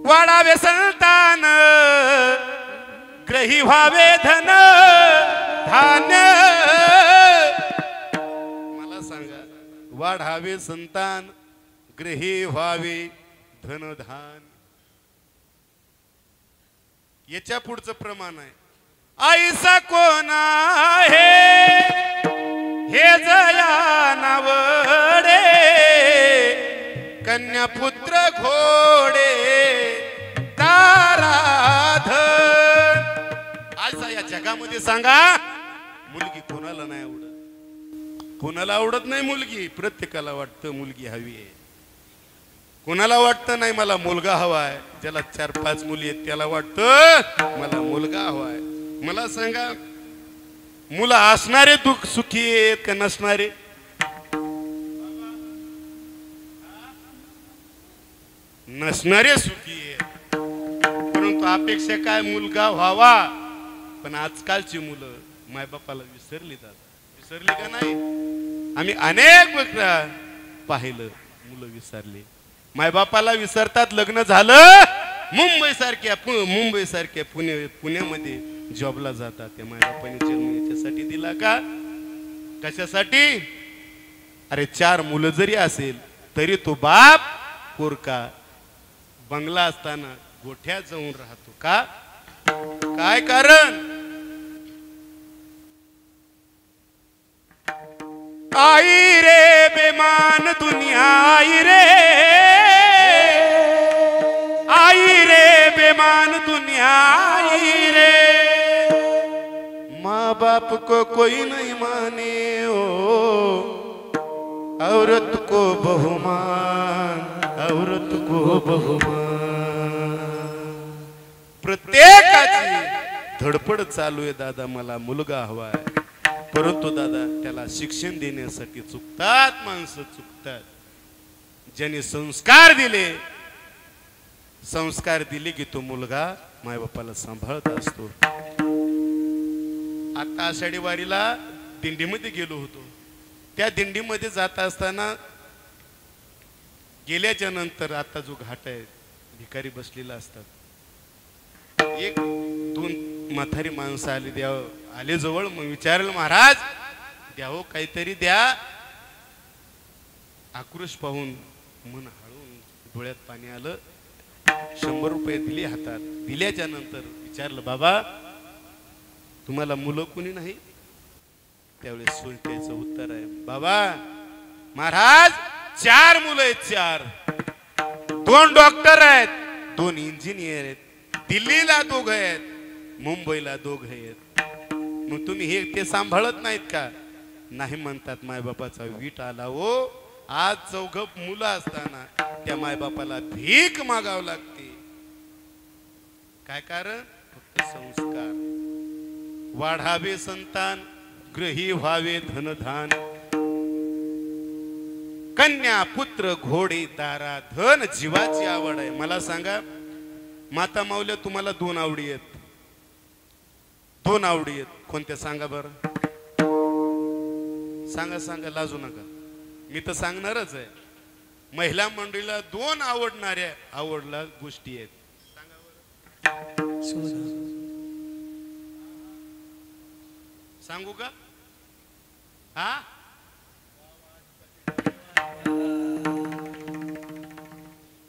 वाढावे संतान, ग्रही व्हावे धन धान्य. मला सांगा, वाढावे संतान, ग्रही व्हावे धन धान. याच्या पुढचं प्रमाण आहे, आईसा कोण आहे हे जया नावडे, कन्या पुत्र घोडे ताराधन. आजचा या जगामध्ये सांगा, मुलगी कोणाला नाही आवडत? कोणाला आवडत नाही मुलगी? प्रत्येकाला वाटतं मुलगी हवी आहे. कोणाला वाटतं नाही मला मुलगा हवाय? ज्याला 4-5 मुली आहेत त्याला वाटतं मला मुलगा हवाय. मला सांगा, मुलं असणारे दुःख सुखी आहेत का नसणारे? नसणारे सुखी आहेत. परंतु अपेक्षा काय? मुलगा व्हावा. पण आजकालची मुलं मायबापाला विसरली जातात. विसरली का नाही? आम्ही अनेक वेळा पाहिलं, मुलं विसरली, मायबापाला विसरतात. लग्न झालं, मुंबई सारख्या पुण्यामध्ये जॉबला जातात. त्या मायबापाने जन्म याच्यासाठी दिला का? कशासाठी? अरे 4 मुलं जरी असेल तरी तो बाप कोरका, बंगला असताना गोठ्यात जाऊन राहतो का? काय कारण? आई रे बेमान दुनिया, आई रे, आई रे बेमान दुनिया, आई रे. माँ बाप को कोई नहीं माने ओ, औरत को बहुमान, औरत को बहुमान. प्रत्येकाची धडपड चालू आहे दादा, मला मुलगा हवाय. परंतु दादा त्याला शिक्षण देण्यासाठी चुकतात माणसं, चुकतात. ज्यांनी संस्कार दिले की तो मुलगा मायबापाला सांभाळत असतो. आता आषाढी वारीला दिंडीमध्ये गेलो होतो. त्या दिंडीमध्ये जात असताना गेल्याच्या नंतर आता जो घाट आहे भिकारी बसलेला असतात. एक दोन म्हातारी माणसं आले जवळ. मग विचारलं, महाराज द्यावं काहीतरी द्या. आक्रोश पाहून मन हळून डोळ्यात पाणी आलं. 100 रुपये दिले हातात. दिल्याच्या नंतर विचारलं, बाबा तुम्हाला मुलं कोणी नाही? त्यावेळेस सुलट्याचं उत्तर आहे, बाबा महाराज 4 मुलं आहेत. 4 2 डॉक्टर आहेत, 2 इंजिनियर आहेत. दिल्लीला 2 आहेत, मुंबईला 2 आहेत. मग तुम्ही हे ते सांभाळत नाहीत का? नाही म्हणतात. मायबापाचा वीट आला हो. आज 4 मुलं असताना त्या मायबापाला भीक मागावं लागते. काय कारण? फक्त संस्कार. वाढावे संतान, ग्रही व्हावे धनधान. कन्या पुत्र घोडे दारा धन, जीवाची आवड आहे. मला सांगा माता माऊल्या, तुम्हाला 2 आवडी आहेत. 2 आवडी आहेत. कोणत्या सांगा बरं? सांगा, लाजू नका. मी तर सांगणारच आहे. महिला मंडळीला 2 आवडल्या गोष्टी आहेत. सांगू का? हा,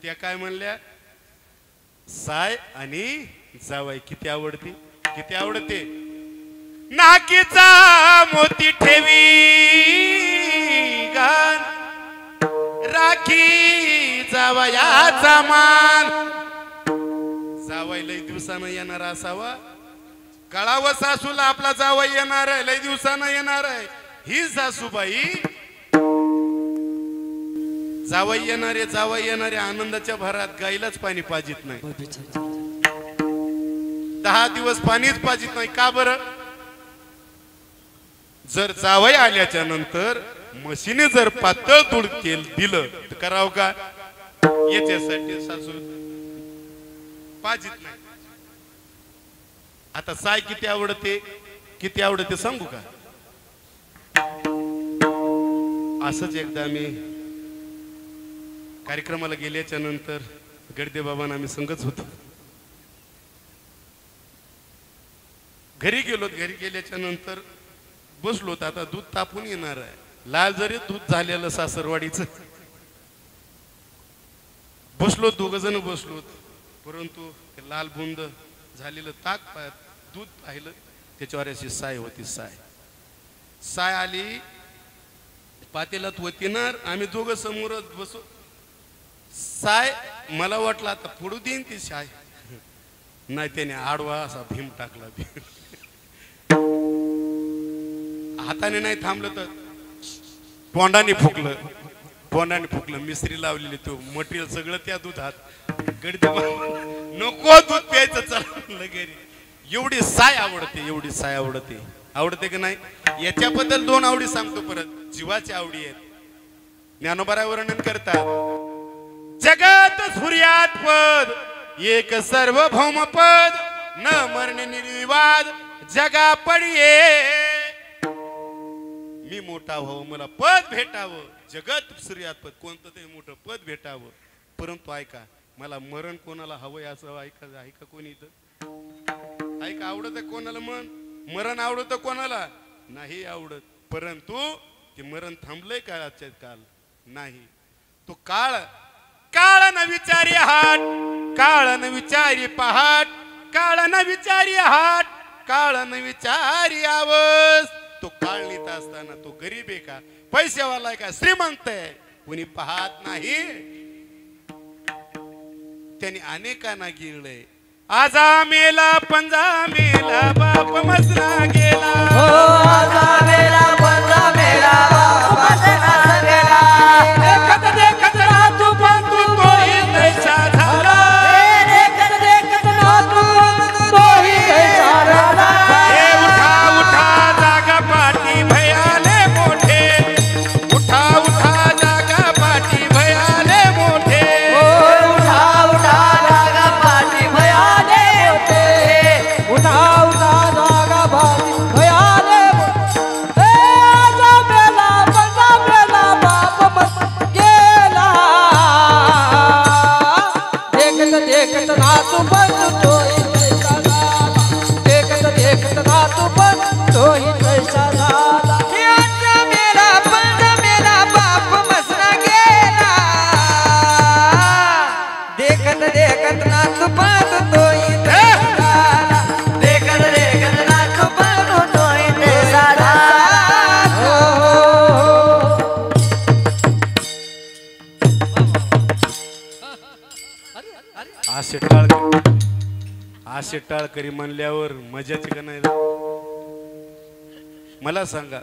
त्या काय म्हणल्या? साय आणि जावाई. किती आवडते? किती आवडते? नाकीचा मोती ठेवी गान, राखी जावयाचा मान. जावाई लई दिवसानं येणार असावा. कळावं सासूला आपला जावाई येणार आहे, लई दिवसानं येणार आहे. ही सासूबाई जावाई येणारे आनंदाच्या भरात गाईलाच पाणी पाजित नाही. 10 दिवस पाणीच पाजित नाही. का बरं? जर जावई आल्याच्या नंतर म्हशीने जर पातळ दूध दिलं तर करावं का? याच्यासाठी सासू पाजित नाही. आता साय किती आवडते सांगू का? असंच एकदा मी कार्यक्रमाला गेल्याच्या नंतर गडदे बाबांना आम्ही संगच होतो. घरी गेल्याच्या नंतर बसलो. आता दूध तापून येणार आहे. लाल जरी दूध झालेलं सासरवाडीचं. बसलो, 2 जण बसलो. परंतु ते लाल बुंद झालेलं दूध पाहिलं. त्याच्यावर अशी साय होती. साय आली, पातेलात वतीनार. आम्ही 2 समोरच बसो. साय मला वाटलं आता फोडू देईन ती साय. नाही, त्याने आडवा असा भीम टाकला. हाताने नाही थांबलं तर तोंडाने फुकलं. मिस्त्री लावलेली. तो मटेरियल सगळं त्या दुधात. गडदे नको दूध प्यायचं, चला घरी. एवढी साय आवडते. आवडते की नाही? याच्याबद्दल 2 आवडी सांगतो परत. जीवाची आवडी आहेत. ज्ञानोबा वर्णन करतात. जगत सूर्यात पद, एक सार्वभौम पद, न मरणे निर्विवाद जगा पडिये. मी मोठा व्हावं, मला पद भेटावं. जगत सूर्यात पद, कोणतं तरी मोठं पद भेटावं. परंतु ऐका, मला मरण कोणाला हवंय असं ऐका कोणी इथं? ऐका, आवडत कोणाला मरण आवडत कोणाला नाही आवडत. परंतु ते मरण थांबलंय काळाच्या काल नाही. तो काळ न विचारी हाट, काळ न विचारी पहाट, काळ न विचारी हाट, काळ न विचारी आवस. तो काळ नेता असताना तो गरीब आहे का, पैसेवाला आहे का, श्रीमंत आहे, कोणी पाहत नाही. त्यांनी अनेकांना गिळलंय. आजा मेला पंजा मेला बाप मसरा गेला. आजा मेला पंजा मेला बाप मसरा गेला. देखत राहतो पण तू तोही तैसा झाला. देखत राहतो असे टाळकरी म्हणल्यावर मजाची का नाही? मला सांगा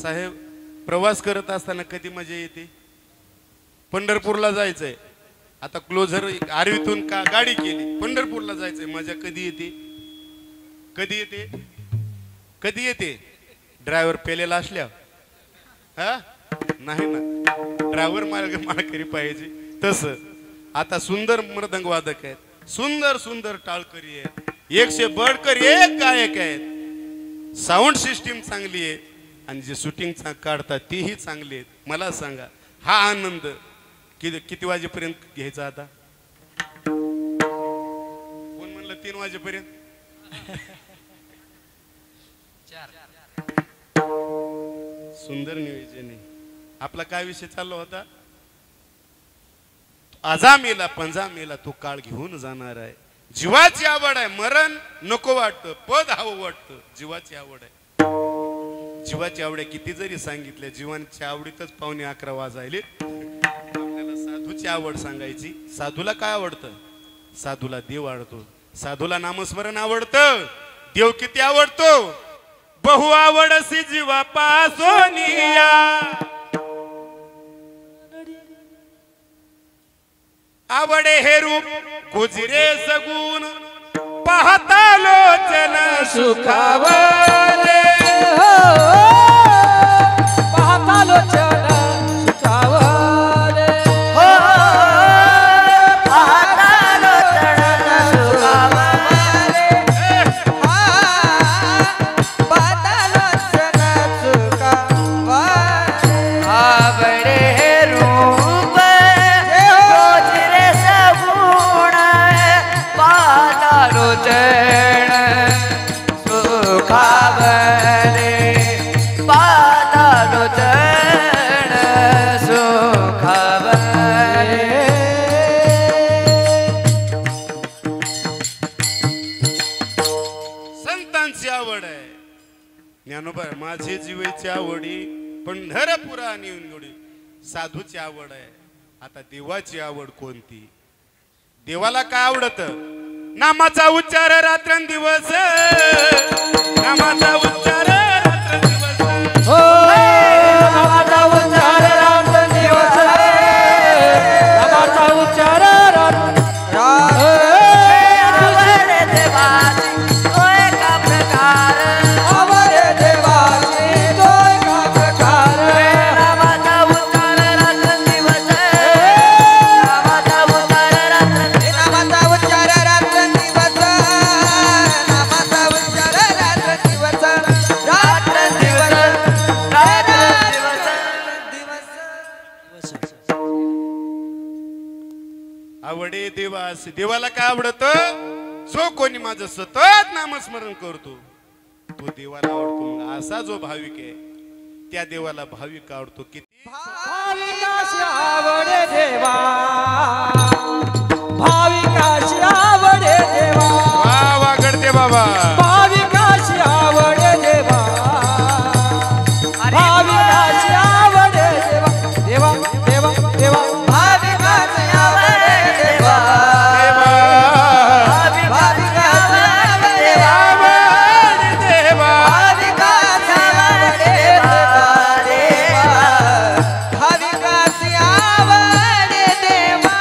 साहेब, प्रवास करत असताना कधी मजा येते? पंढरपूरला जायचंय, आता क्लोजर आरवीतून का गाडी केली, पंढरपूरला जायचंय, मजा कधी येते? कधी येते? कधी येते? ड्रायव्हर पेलेला असल्या? हा नाही ना, ड्रायव्हर मालकरी पाहिजे तस. आता सुंदर मृदंग वादक आहेत, सुंदर सुंदर टाळकरी आहेत, 100 बडकर एक गायक आहेत, साऊंड सिस्टीम चांगली आहे आणि जे शूटिंग काढतात तीही चांगली आहेत. मला सांगा हा आनंद किती वाजेपर्यंत घ्यायचा? आता कोण म्हणलं 3 वाजेपर्यंत? सुंदर नियोजन आहे. आपला काय विषय चालला होता? आजा मेला पंजा मेला तो काळ घेऊन जाणार आहे. जीवाची आवड आहे, मरण नको वाटतं, पद हवं वाटतं, जीवाची आवड आहे. जीवाची आवड आहे किती जरी सांगितलं, जीवाच्या आवडीतच 11:15 वाजायले. आपल्याला साधूची आवड सांगायची. साधूला काय आवडतं? साधूला देव आवडतो, साधूला नामस्मरण आवडतं. देव किती आवडतो? बहु आवडसी जीवा पासोनिया, आवडे हे रूप गुजरे सगुण, पाहता लोचन सुखावले. पाहता लोचन सुखावले. हो पाहता लोचन सुखावले. पाहता लोचन सुखावले. आवडे हे रूप गोजरे सगुण, पाहता लोचन सुखावले. पाहता लोचन सुखावले. संतांची आवड आहे. ज्ञानोबा माझी जीवेची आवडी पंढरपुरा निवडी. साधूची आवड आहे. आता देवाची आवड कोणती? देवाला काय आवडत? नामाचा उच्चार रात्रंदिवस, नामाचा उच्चार रात्रंदिवस. हो नामाचा उच्चार रात्रंदिवस, नामाचा उच्चार आवडे देवाची तो एका प्रकार, आवडे देवाची तो एका प्रकार. नामाचा उच्चार रात्रंदिवस, नामाचा उच्चार रात्रंदिवस. नामाचा उच्चार रात्रंदिवस, नामाचा उच्चार रात्रंदिवस. रात्रंदिवस, रात्रंदिवस. आवडे देवास. देवाला काय आवडत? जो कोणी माझं सतत नामस्मरण करतो तो देवाला आवडतो. मग असा जो भाविक आहे त्या देवाला भाविक आवडतो. किती भाविकाशी आवडे देवा, भाविकाशी आवडे देवा, वा वा गडते बाबा. भाविकाशी आवडे देवा, भाविकाशी आवडे देवा. देवा देवा देवा भाविकाची आवडे देवा, देवा भाविकाची आवडे देवा, आवड देवा. भाविकाची आवडे देवा, भाविकाशी आवडे देवा.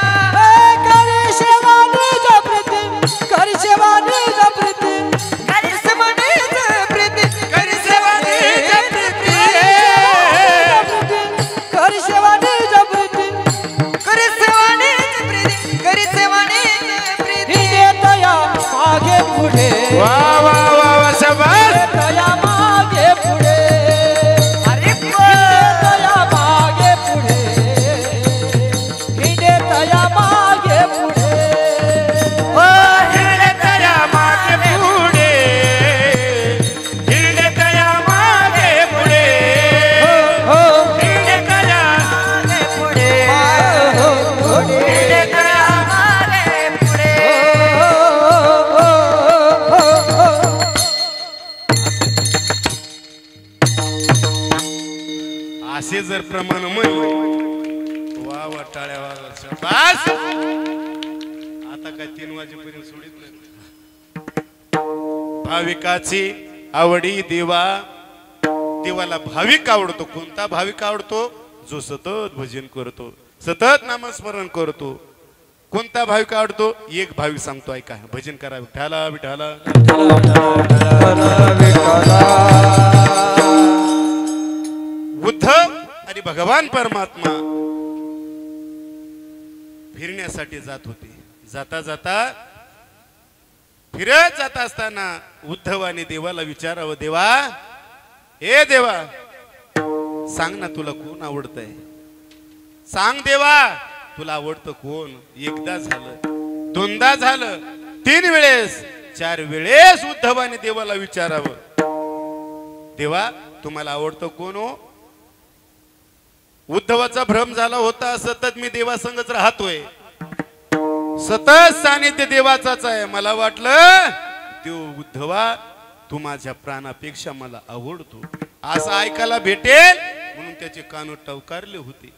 करी सेवा निज प्रीती, करी सेवा निज प्रीती, करी सेवा निज प्रीती, करी सेवा निज प्रीती. करी सेवा निज प्रीती, करी सेवा निज प्रीती, करी सेवा निज प्रीती. हिंदे तया मागे पुढे, वा वा वा वा शाबास. तया मागे पुढे, अरे तया मागे पुढे, हिंदे तया मागे पुढे. हिरडे तया मागे पुढे, हिरडे तया मागे पुढे, हिरडे तया मागे पुढे, हो, हो, हिरडे तया मागे पुढे. असे जर प्रमाण म्हणले वा वा टाळ्या वाजवा शाबास. आता काय 3 वाजेपर्यंत सोडित नाही. भाविकाची आवडी देवा. देवाला भाविक आवडतो. कोणता भाविक आवडतो? जो सतत भजन करतो, सतत नामस्मरण करतो. कोणता भाविक आवडतो? एक भाविक सांगतो, ऐका. भजन करा. विठ्ठला विठ्ठला. उद्धव आणि भगवान परमात्मा फिरण्यासाठी जात होते. जाता जाता फिरत जात असताना उद्धवाने देवाला विचारावं, देवा, हे देवा, सांग ना तुला कोण आवडतंय? सांग देवा, तुला आवडतं कोण? एकदा झालं, दोनदा झालं, 3 वेळेस, 4 वेळेस उद्धवाने देवाला विचारावं, देवा तुम्हाला आवडतं कोण हो? उद्धवाचा भ्रम झाला होता, सतत मी देवासंगच राहतोय, सतत सानिध्य देवाचाच आहे. मला वाटलं देव उद्धवा तू माझ्या प्राणापेक्षा मला आवडतो असं ऐकायला भेटेल म्हणून त्याचे कान टवकारले होते.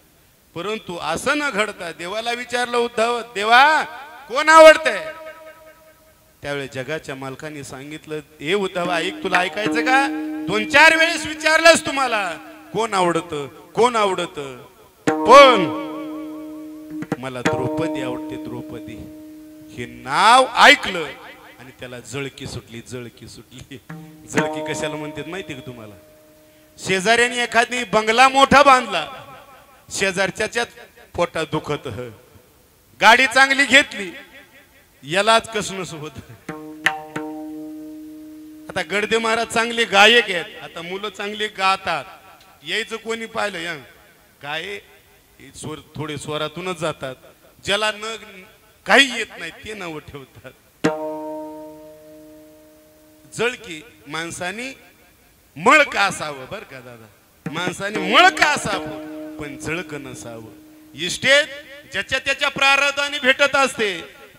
परंतु असं न घडता देवाला विचारलं उद्धव, देवा कोण आवडतंय? त्यावेळी जगाच्या मालकाने सांगितलं, हे उद्धव ऐक, तुला ऐकायचं का? 2-4 वेळेस विचारलंस तुम्हाला कोण आवडतं, कोण आवडतं, पण मला द्रौपदी आवडते. द्रौपदी हे नाव ऐकलं आणि त्याला जळकी सुटली. जळकी सुटली. जळकी कशाला म्हणतात माहिती का तुम्हाला? शेजाऱ्याने एखादी बंगला मोठा बांधला, शेजारच्याच पोटात दुखत, गाडी चांगली घेतली, यालाच कसनस होत. आता गडदे महाराज चांगले गायक आहेत, आता मुलं चांगली गातात, यायचं कोणी पाहिलं या गाय स्वर थोडे स्वरातूनच जातात, ज्याला न काही येत नाही ते नाव ठेवतात. जळकी माणसाने मळ का असावं बर का दादा, माणसाने मळ का असावं पण जळक नसावं. इष्टेत ज्याच्या त्याच्या प्रारब्धाने भेटत असते,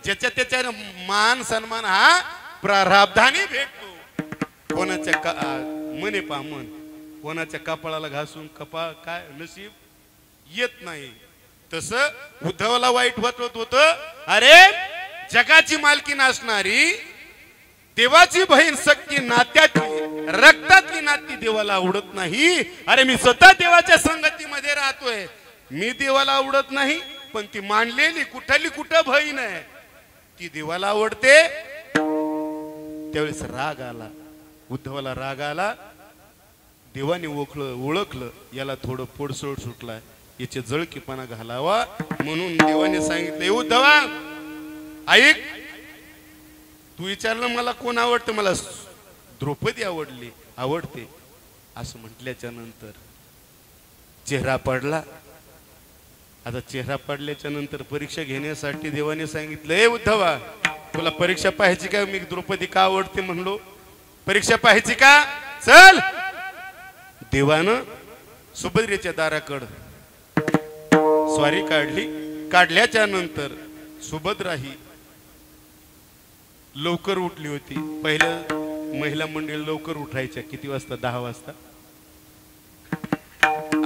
ज्याच्या त्याच्या मान सन्मान हा प्रारब्धाने भेटतो. कोणाच्या मने पामन, कोणाच्या कपाळाला घासून कपाळ काय नशीब येत नाही. तसं उद्धवाला वाईट वाटत होतं, अरे जगाची मालकी नसणारी देवाची बहीण सक्की नात्यातली रक्तातली नाती देवाला आवडत नाही. अरे मी स्वतः देवाच्या संगतीमध्ये राहतोय, मी देवाला आवडत नाही, पण ती मानलेली कुठली कुठं बहीण आहे ती देवाला आवडते. त्यावेळेस राग आला उद्धवाला, राग आला. देवाने ओळखलं याला थोडं पोडसोड सुटलाय, याचे जळकीपणा घालावा म्हणून देवाने सांगितलं, उद्धवा ऐक, तू विचारलं मला कोण आवडतं, मला द्रौपदी आवडते असं म्हटल्याच्या नंतर चेहरा पडला. आता चेहरा पडल्याच्या नंतर परीक्षा घेण्यासाठी देवाने सांगितलं, ए उद्धवा तुला परीक्षा पाहायची का? मी द्रौपदी का आवडते म्हणलो, परीक्षा पाहायची का? चल. देवानं सुभद्रेच्या दाराकड स्वारी काढली. काढल्याच्या नंतर सुभद्रा ही लवकर उठली होती. पहिल्या महिला मंडळी लवकर उठायच्या किती वाजता? 10 वाजता.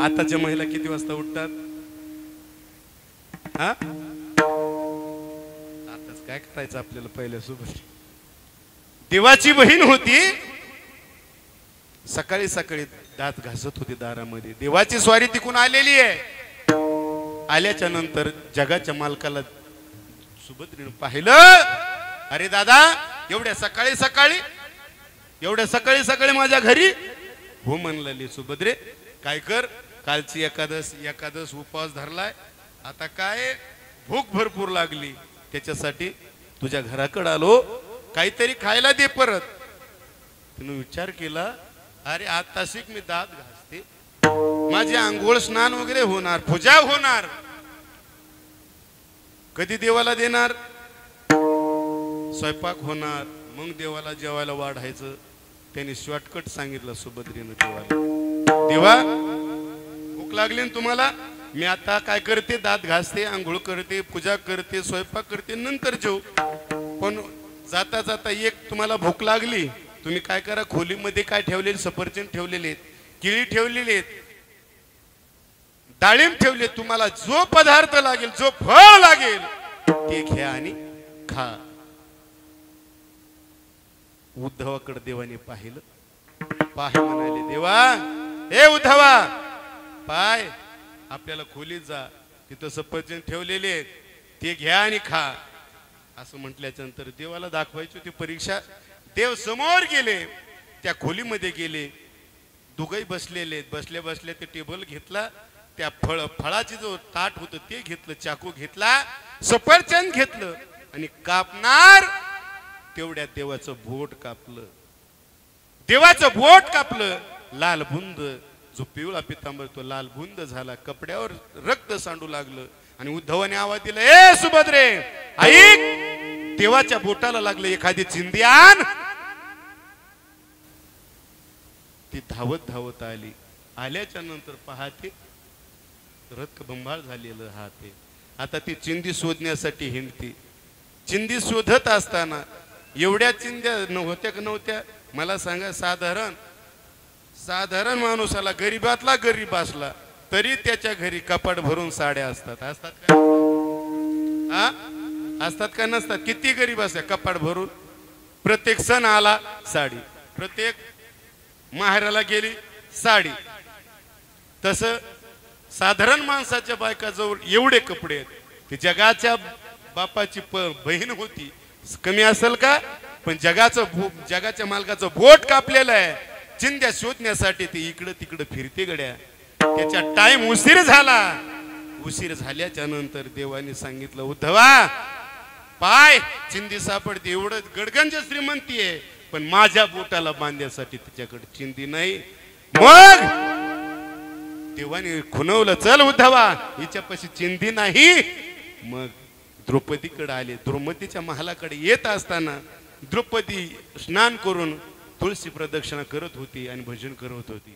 आताच्या महिला किती वाजता उठतात? हा आताच काय करायचं आपल्याला? पहिल्या सुभद्रा देवाची बहीण होती, सकाळी सकाळी दात घासत होती दारामध्ये. देवाची स्वारी तिकून आलेली आहे. आल्याच्या नंतर जगाच्या मालकाला सुभद्रेनं पाहिलं, अरे दादा एवढ्या सकाळी सकाळी माझ्या घरी? हो म्हणलेली सुभद्रे, काय कर, कालची एकादश उपवास धरलाय, आता काय भूक भरपूर लागली, त्याच्यासाठी तुझ्या घराकडे आलो, काहीतरी खायला दे परत. तिने विचार केला, अरे आता शिक मी दात घासते, माझे आंघोळ स्नान वगैरे होणार, पूजा होणार, कधी देवाला देणार? स्वयंपाक होणार, मग देवाला जेवायला वाढायचं. त्यांनी शॉर्टकट सांगितलं सुभद्रेनं देवाला, देवा भूक लागली ना तुम्हाला, मी आता काय करते, दात घासते, आंघोळ करते, पूजा करते, स्वयंपाक करते, नंतर जेव. पण जाता जाता एक तुम्हाला भूक लागली, तुम्ही काय करा, खोलीमध्ये काय ठेवलेले, सफरचंद ठेवलेले आहेत, केळी ठेवलेली आहेत, डाळिंब ठेवले, तुम्हाला जो पदार्थ लागेल, जो फळ लागेल ते घ्या आणि खा. उद्धवाकडे देवाने पाहिलं. पाय म्हणाले, देवा हे उद्धवा पाय, आपल्याला खोलीत जा, तिथं सफरचंद ठेवलेले आहेत, ते घ्या आणि खा. असं म्हटल्याच्या नंतर देवाला दाखवायची होती परीक्षा. देव समोर गेले, त्या खोलीमध्ये गेले. दोघंही बसलेले, बसल्या बसल्या ते टेबल घेतला, त्या फळाची जो ताट होतं ते घेतलं, चाकू घेतला, सफरचंद घेतलं आणि कापणार तेवढ्या देवाचं बोट कापलं. देवाचं बोट कापलं. लाल बुंद, जो पिवळा पितांबर तो लाल बुंद झाला, कपड्यावर रक्त सांडू लागलं. आणि उद्धवाने आवाज दिला, ए सुभद्रे ऐक, देवाच्या बोटाला लागलं एखादी चिंदी आण. ती धावत धावत आली. आल्याच्या नंतर पाहते रक्तबंबाळ झालेलं हात. आता ती चिंदी शोधण्यासाठी हिंडते. चिंदी शोधत असताना एवढ्या चिंध्या होत्या का नव्हत्या मला सांगा. साधारण माणूसाला, गरीबातला गरीब असला तरी त्याच्या घरी कपाट भरून साड्या असतात. असतात का? असतात का नसतात? किती गरीब असतात कपाट भरून. प्रत्येक सण आला साडी, प्रत्येक माहेराला गेली साडी. तसं साधारण माणसाच्या बायकाजवळ एवढे कपडे आहेत. ते जगाच्या बापाची बहीण होती, कमी असेल का? पण जगाच्या मालकाचं बोट कापलेलं आहे. चिंध्या शोधण्यासाठी ते इकडं तिकडं फिरते गड्या. त्याच्या टाइम उशीर झाला. उशीर झाल्याच्या नंतर देवाने सांगितलं, उद्धवा पाय, चिंदी सापडते, एवढं गडगंज श्रीमंती आहे, पण माझ्या बोटाला बांधण्यासाठी तिच्याकडे चिंदी नाही. मग देवाने खुनवलं, चल उद्धवा हिच्यापाशी चिंदी नाही. मग द्रौपदीकडे आले. द्रौपदीच्या महालाकडे येत असताना द्रौपदी स्नान करून तुळशी प्रदक्षिणा करत होती आणि भजन करत होती.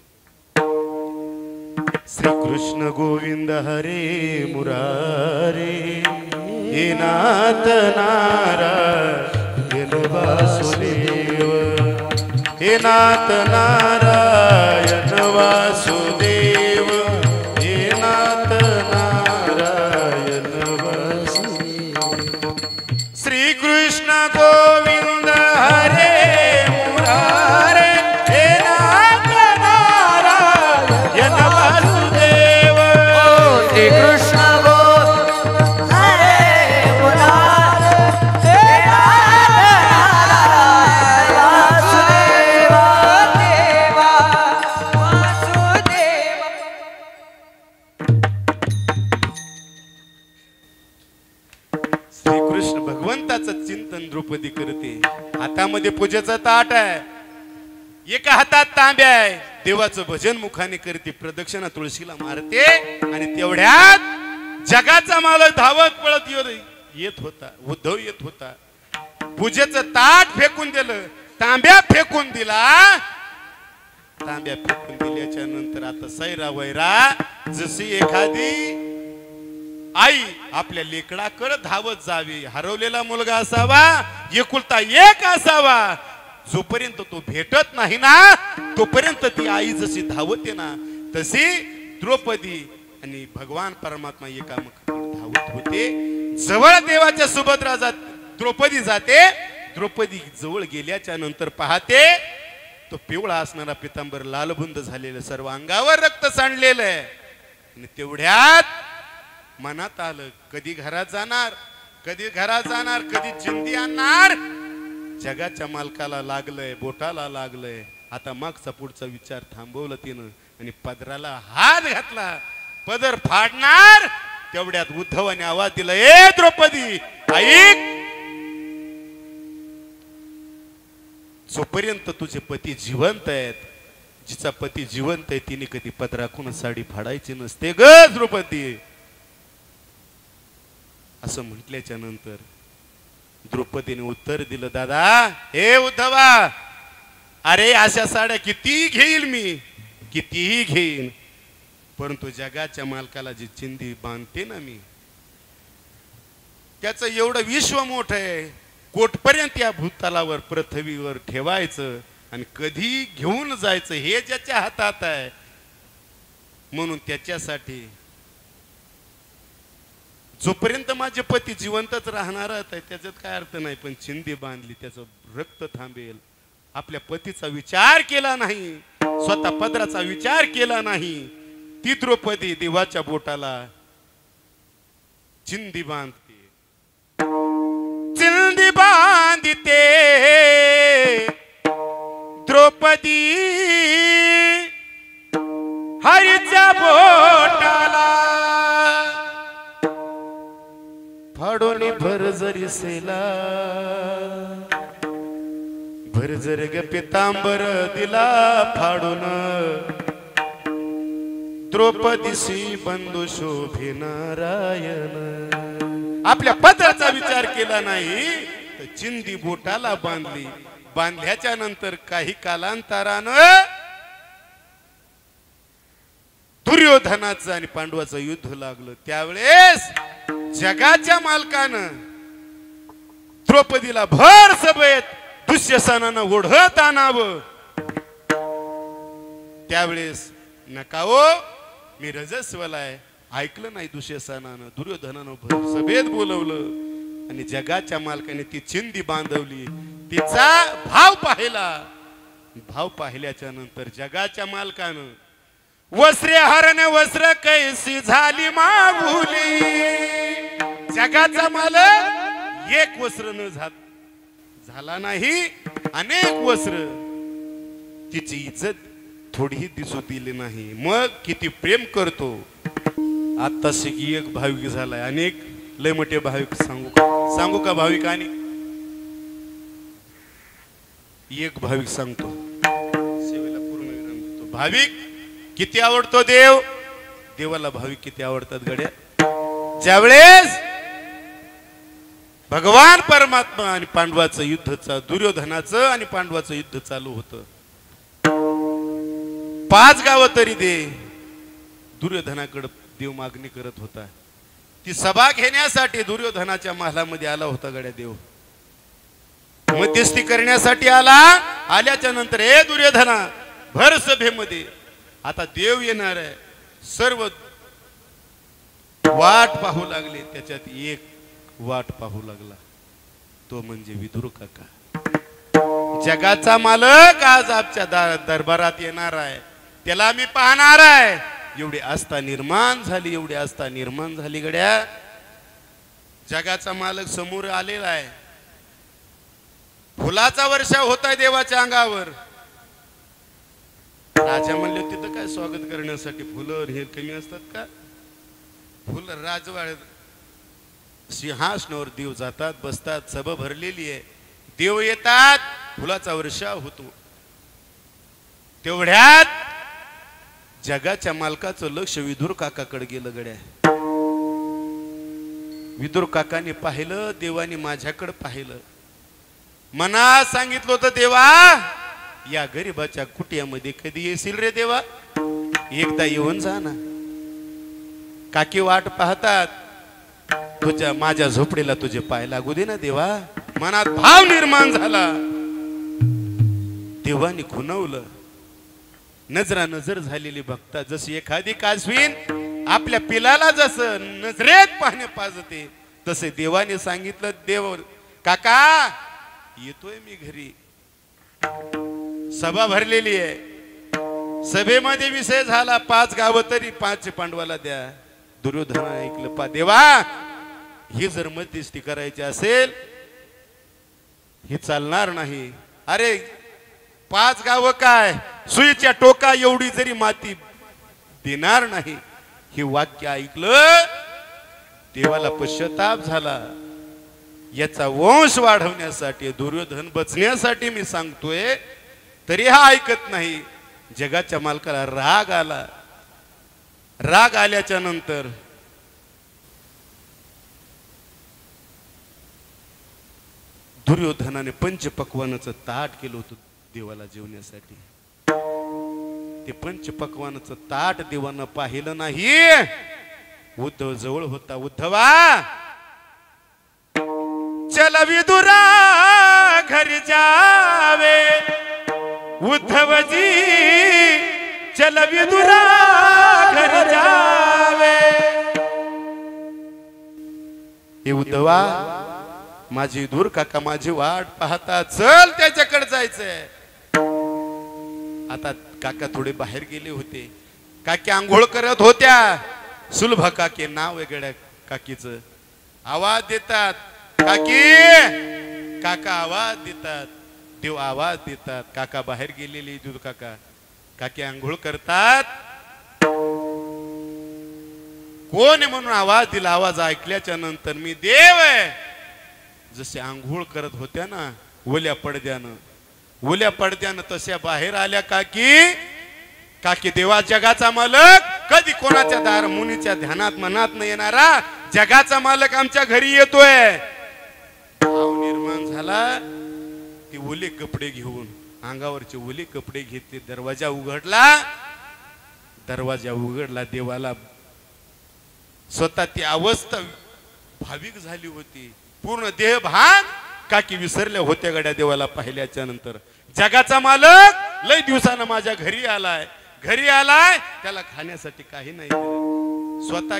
श्री कृष्ण गोविंद हरे मुरारे, हे नाथ नारायण वासुदेव, हे नाथ नारायण वासुदेव, हे नाथ नारायण वासुदेव. श्री कृष्ण गोविंद हरे मुरारे, हे नाथ नारायण वासुदेव. श्री कृष्ण चिंतन द्रौपदी करते. हातामध्ये पूजेचा ताट आहे, एका हातात तांब्या आहे. देवाचं भजन मुखाने करते, प्रदक्षिणा तुळशीला मारते. आणि तेवढ्यात जगाचा मालक धावत पळत येत होता. उद्धव येत होता. पूजेचं ताट फेकून दिलं, तांब्या फेकून दिला. तांब्या फेकून दिल्याच्या नंतर आता सैरा वैरा, जशी एखादी आई आपल्या लेकराकडे धावत जावी. हरवलेला मुलगा असावा, एकुलता एक असावा, जोपर्यंत तो भेटत नाही ना तोपर्यंत ती आई जशी धावते ना, तशी द्रौपदी आणि भगवान परमात्मा एकामेकाकडे धावत होते. जवळ देवाच्या सुभद्रा द्रौपदी जाते. द्रौपदी जवळ गेल्याच्या नंतर पाहते तो पिवळा असणारा पितांबर लालबुंद झालेलं, सर्व अंगावर रक्त सांडलेलं आहे. आणि तेवढ्यात मनात आलं, कधी घरात जाणार, कधी चिंदी आणणार. जगाच्या मालकाला लागलंय, बोटाला लागलंय. आता मागचा पुढचा विचार थांबवलं तिनं आणि पदराला हात घातला. पदर फाडणार तेवढ्यात उद्धवाने आवाज दिला, ए द्रौपदी ऐक, जोपर्यंत तुझे पती जिवंत आहेत, जिचा पती जिवंत आहे तिने कधी पदराखून साडी फाडायची नसते ग द्रौपदी. असं म्हटल्याच्या नंतर द्रौपदीने उत्तर दिलं, दादा हे उद्धवा, अरे अशा साड्या किती घेईल मी, कितीही घेईन, परंतु जगाच्या मालकाला जी चिंदी बांधते ना मी, त्याचं एवढं विश्व मोठं आहे, कोटपर्यंत या भूतलावर पृथ्वीवर ठेवायचं आणि कधी घेऊन जायचं हे ज्याच्या हातात आहे. म्हणून त्याच्यासाठी जोपर्यंत माझे पती जिवंतच राहणार आहे त्याच्यात काय अर्थ नाही, पण चिंदी बांधली त्याचं रक्त थांबेल. आपल्या पतीचा विचार केला नाही, स्वतः पदराचा विचार केला नाही. ती द्रौपदी देवाच्या बोटाला चिंदी बांधते, चिंदी बांधते द्रौपदी हरीच्या बोटाला. फाडोनी भरजरी सेला भरजर ग पितांबर दिला फाडून. द्रौपदीशी बंधू शोभे नारायण. आपल्या पत्राचा विचार केला नाही तर चिंदी बोटाला बांधली. बांधल्याच्या नंतर काही कालांतरानं दुर्योधनाचं आणि पांडवाचं युद्ध लागलं. त्यावेळेस जगाच्या मालकानं द्रौपदीला भर सभेत दुःशासनानं ओढत आणावं. त्यावेळेस नका हो, मी रजस्वलाय, ऐकलं नाही दुःशासनानं. दुर्योधनानं भर सभेत बोलवलं आणि जगाच्या मालकाने ती चिंदी बांधवली. तिचा भाव पाहिला. भाव पाहिल्याच्या नंतर जगाच्या मालकानं वस्त्रे हरण वस्त्र कैसी झाली मागुली. जगाचा मालक एक वस्त्र न झाला नाही, अनेक वस्त्र. तिची इज्जत थोडीही दिसू दिली नाही. मग किती प्रेम करतो. आता शिकी एक भाविक झालाय, अनेक लय मोठे भाविक सांगू का भाविक? आणि एक भाविक सांगतो, सेवेला पूर्ण विराम देतो. भाविक किती आवडतो देव, देवाला भाविक किती आवडतात गड्या. ज्यावेळेस भगवान परमात्मा आणि पांडवाचं युद्ध, दुर्योधनाचं आणि पांडवाचं युद्ध चालू होतं. 5 गावं तरी दे. दुर्योधनाकडे देव मागणी करत होता. ती सभा घेण्यासाठी दुर्योधनाच्या महालामध्ये आला होता गड्या देव. मध्यस्थी करण्यासाठी आला. आल्याच्या नंतर हे दुर्योधना, भर सभेमध्ये आता देव येणार आहे. सर्व वाट पाहू लागले. त्याच्यात एक वाट पाहू लागला, तो म्हणजे विदुर काका. जगाचा मालक आज आमच्या दरबारात येणार आहे, त्याला मी पाहणार आहे. एवढी आस्था निर्माण झाली, एवढी आस्था निर्माण झाली गड्या. जगाचा मालक समोर आलेला आहे. फुलाचा वर्षा होत आहे देवाच्या अंगावर. राजा म्हणले तिथं काय स्वागत करण्यासाठी फुलं हे कमी असतात का? फुल राजवाड सिंहासनावर देव जातात, बसतात, सभा भरलेली आहे. देव येतात, फुलाचा वर्षा होतो. तेवढ्यात जगाच्या मालकाचं लक्ष विदुर काकाकडे गेलं गड्या. विदुर काकाने पाहिलं, देवाने माझ्याकडे पाहिलं. मनात सांगितलं होतं, देवा या गरीबाच्या कुटियामध्ये कधी येशील रे देवा? एकदा येऊन जा ना. काकी वाट पाहतात, तुझ्या माझ्या झोपडीला तुझे पाय लागू दे ना देवा. मनात भाव निर्माण झाला. देवाने खुणवलं. नजरा नजर झालेली भक्ता जशी एखादी कासवीन आपल्या पिलाला जसं नजरेत पाहणे पाजते, तसे देवाने सांगितलं, देव काका येतोय मी घरी. सभा भरलेली आहे. सभेमध्ये विषय झाला, 5 गावं तरी 5 पांडवाला द्या. दुर्योधन ऐकलं, पा देवा ही जर मध्यस्थी करायची असेल हे चालणार नाही. अरे 5 गावं काय, सुईच्या टोका एवढी जरी माती देणार नाही. हे वाक्य ऐकलं, देवाला पश्चाताप झाला. याचा वंश वाढवण्यासाठी, दुर्योधन बचण्यासाठी मी सांगतोय, तरी हा ऐकत नाही. जगाच्या मालकाला राग आला. राग आल्याच्या नंतर दुर्योधनाने पंचपक्वानाचं ताट केलं होतं देवाला जेवण्यासाठी. ते पंचपक्वानाचं ताट देवानं पाहिलं नाही. उद्धव जवळ होता. उद्धवा चल विदुरा घरी जावे. उद्धवजी चल विदुरा घरी जावे. हे उद्धवा माझी दूर काका माझी वाट पाहता चल त्याच्याकडे जायचंय. आता काका थोडे बाहेर गेले होते. काकी आंघोळ करत होत्या. सुलभ काकी नाव वेगळ्या काकीचं. आवाज देतात काकी. काका आवाज देतात. देव आवाज देतात. काका बाहेर गेलेले दूध काका. काकी आंघोळ करतात. कोण आहे म्हणून आवाज दिला. आवाज ऐकल्याच्या नंतर मी देव आहे. जसे आंघोळ करत होत्या ना ओल्या पडद्यानं तशा बाहेर आल्या काकी. काकी देवा जगाचा मालक. कधी कोणाच्या दार मुनीच्या ध्यानात मनात न येणारा जगाचा मालक आमच्या घरी येतोय. भाव निर्माण झाला. ते ओले कपडे घेऊन अंगावरचे ओले कपडे घेतले. दरवाजा उघडला. देवाला स्वतः ती अवस्था भाविक झाली होती. पूर्ण देह भान काकी विसरल्या होत्या गड्या. देवाला पाहिल्याच्या नंतर जगाचा मालक लय दिवसानं माझ्या घरी आलाय. त्याला खाण्यासाठी काही नाही. स्वतः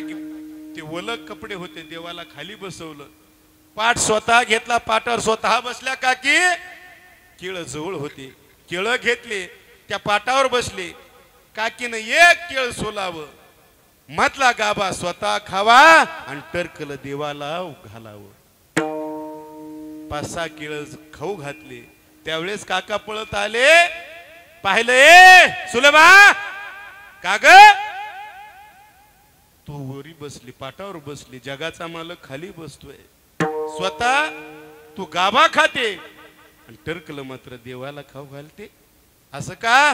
ते ओलक कपडे होते. देवाला खाली बसवलं. पाठ स्वतः घेतला. पाठावर स्वतः बसल्या काकी. केळ जवळ होते. केळ घेतले. त्या पाटावर बसले. काकीनं एक केळ सोलावं. म्हटला गाभा स्वतः खावा आणि टरकल देवाला घालावं. 5-6 केळ खाऊ घातले. त्यावेळेस काका पळत आले. पाहिले सुलभा का ग तू वरी बसली पाटावर बसली. जगाचा मालक खाली बसतोय. स्वतः तू गाभा खाते आणि टरकल मात्र देवाला खाऊ घालते. असं का.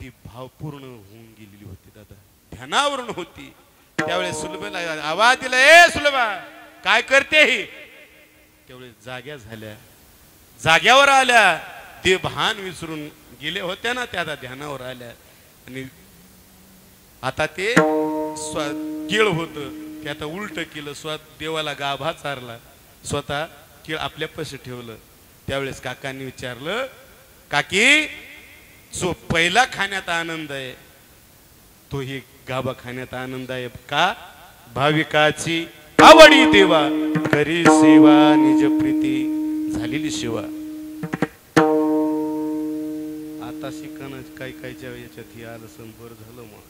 ती भावपूर्ण होऊन गेलेली होती दादा. ध्यानावरून होती. त्यावेळेस सुलभेला आवाज दिला. ए सुलभा काय करते ही. त्यावेळेस जाग्या झाल्या. जाग्यावर आल्या. ते भान विसरून गेले होत्या ना त्या ध्यानावर आल्या. आणि आता ते केळ होत ते आता उलट केलं. देवाला गाभा चारला. स्वतः केळ आपल्या पाशी ठेवलं. त्यावेळेस काकांनी विचारलं काकी जो पहिला खाण्यात आनंद आहे तो ही गाभा खाण्यात आनंद आहे का. भाविकाची आवडी देवा करी सेवा निज प्रीती झालेली सेवा. आता शिकणं कायच्या याच्यात हे आलं संभर झालं. मग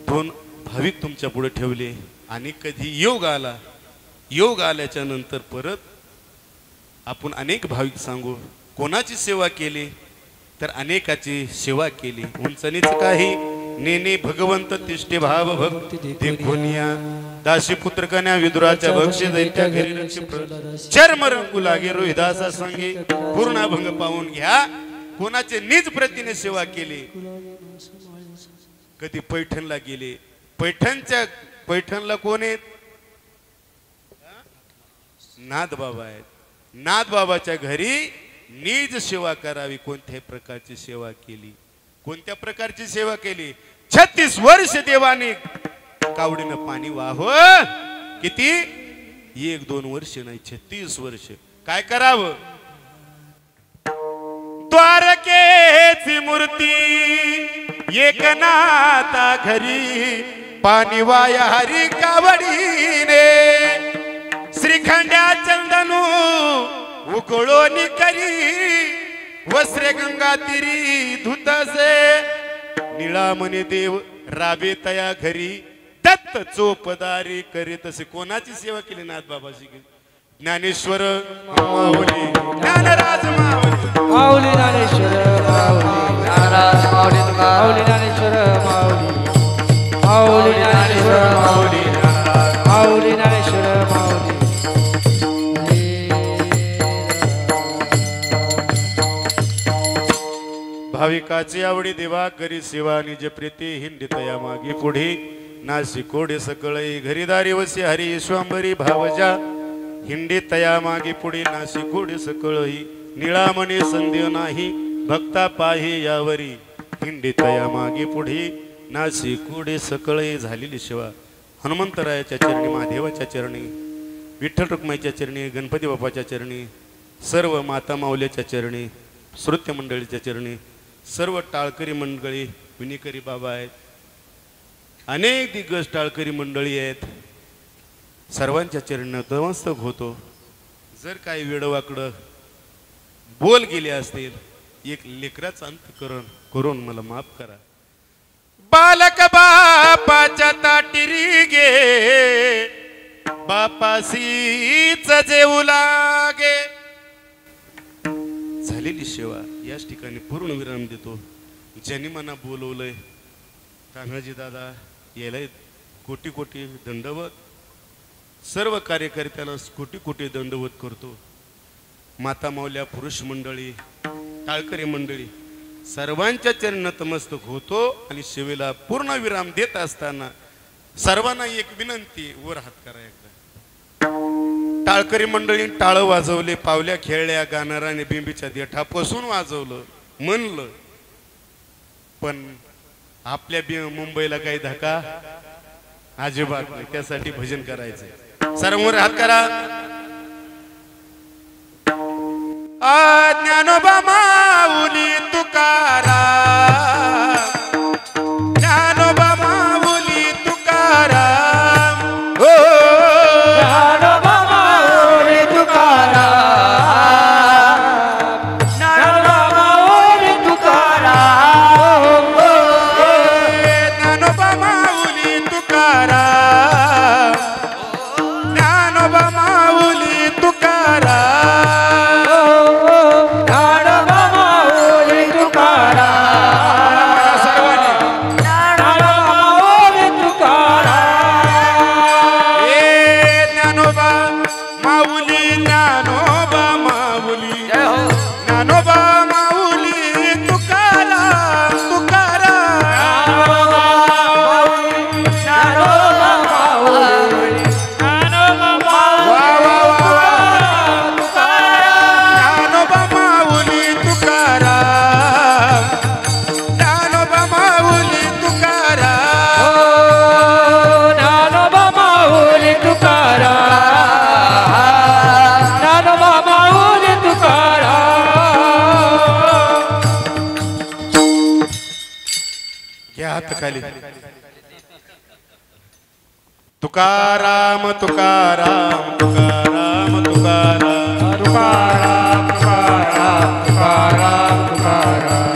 2 भाविक तुमच्या पुढे ठेवले. आणि कधी योग आल्याच्या नंतर परत आपण अनेक भाविक सांगू. कोणाची सेवा केली तर अनेकाची सेवा केली. उंचनीच काही नेने भगवंत तिष्ठे भाव भक्ती देखोनिया. दासी पुत्र कन्या विदुराच्या भक्ष्य दैत्या घरी चर्म रंगू लागे. रोहिदासा संगे पूर्ण भंग पाहून घ्या. कोणाचे निज प्रतीने सेवा केली. कधी पैठणला गेले. पैठणला कोण आहेत. नाथ बाबा आहेत. नाथ बाबाच्या घरी निज सेवा करावी. कोणत्याही प्रकारची सेवा केली. कोणत्या प्रकारची सेवा केली. 36 वर्ष देवाने कावडीनं पाणी वाहवं. किती 1-2 वर्ष नाही 36 वर्ष. काय करावं. द्वारकेची मूर्ती एकनाथा घरी पाणी वाया हरी कावडीने. श्रीखंड्या चंदनू उकळोनी करी वस्त्रे गंगा तिरी धुतसे. निळामणी देव राबे तया घरी दत्त चोपदारी करीत असे. कोणाची सेवा केली नाथ बाबाची. ज्ञानेश्वर माऊली ज्ञानराज माऊली ज्ञानेश्वर माऊली ज्ञानराज माऊली माऊली ज्ञानेश्वर माऊली माऊली ज्ञानेश्वर माऊली माऊली ज्ञानेश्वर माऊली. भाविकाची आवडी देवा करी सेवा निज प्रीती. हिंडितया मागे पुढे नासी कोडे सकळई घरीदारी वसे हरी विश्वांबरी भावजा. हिंडितया मागे पुढे नासी कोडे सकळई निळामणी संदेह नाही भक्ता पाही यावरी. हिंडितया मागे पुढे नासी कोडे सकळई झालेली सेवा. हनुमंतरायाच्या चरणी महादेवाच्या चरणी विठ्ठल रुक्माईच्या चरणी गणपती बाप्पाच्या चरणी सर्व माता माऊल्याच्या चरणी श्रोत्य मंडळीच्या चरणी सर्व टाळकरी मंडळी विनिकरी बाबा आहेत. अनेक दिग्गज टाळकरी मंडळी आहेत. सर्वांच्या चरणी नतमस्तक होतो. जर काही वेडवाकडं बोल गेले असतील, एक लेकराचं अंतकरण करून मला माफ करा. बालक बापाच्या ताटिरी गे, बापासीच जेवू लागे. झालेली सेवा याच ठिकाणी पूर्ण विराम देतो. ज्यांनी मना बोलवलंय तानाजी दादा यायला कोटी कोटी दंडवत. सर्व कार्यकर्त्याला कोटी कोटी दंडवत करतो. माता माऊल्या, पुरुष मंडळी, टाळकरी मंडळी सर्वांच्या चरणी नतमस्तक होतो. आणि सेवेला पूर्ण विराम देत असताना सर्वांना एक विनंती, वर हात करा एकदा. टाळकरी मंडळी टाळं वाजवले, पावल्या खेळल्या, गाणाराने बिंबीच्या देठापासून वाजवलं, म्हणलं, पण आपल्या मुंबईला काही धक्का अजिबात नाही. त्यासाठी भजन करायचंय. सर्वांवर हात करा. ज्ञानोबा माऊली तुकाराम, ज्ञानोबा माऊली तुकाराम. हो ज्ञानोबा माऊली तुकाराम, ज्ञानोबा माऊली तुकाराम. ज्ञानोबा माऊली तुकाराम, ज्ञानोबा माऊली तुकाराम. ज्ञानोबा माऊली तुकाराम, ज्ञानोबा माऊली तुकाराम. ए ज्ञानोबा माऊली, ज्ञानोबा माऊली, ज्ञानोबा माऊली तुकाराम, तुकाराम. ज्ञानोबा माऊली, ज्ञानोबा वा वा वा वा. तुकाराम. ज्ञानोबा माऊली तुकाराम, ज्ञानोबा माऊली तुकाराम. ज्ञानोबा माऊली तुकाराम, ज्ञानोबा माऊली तुकाराम. घ्या हात खाली. तुकाराम तुकाराम तुकाराम तुकाराम. तुकाराम तुकाराम तुकाराम तुकाराम.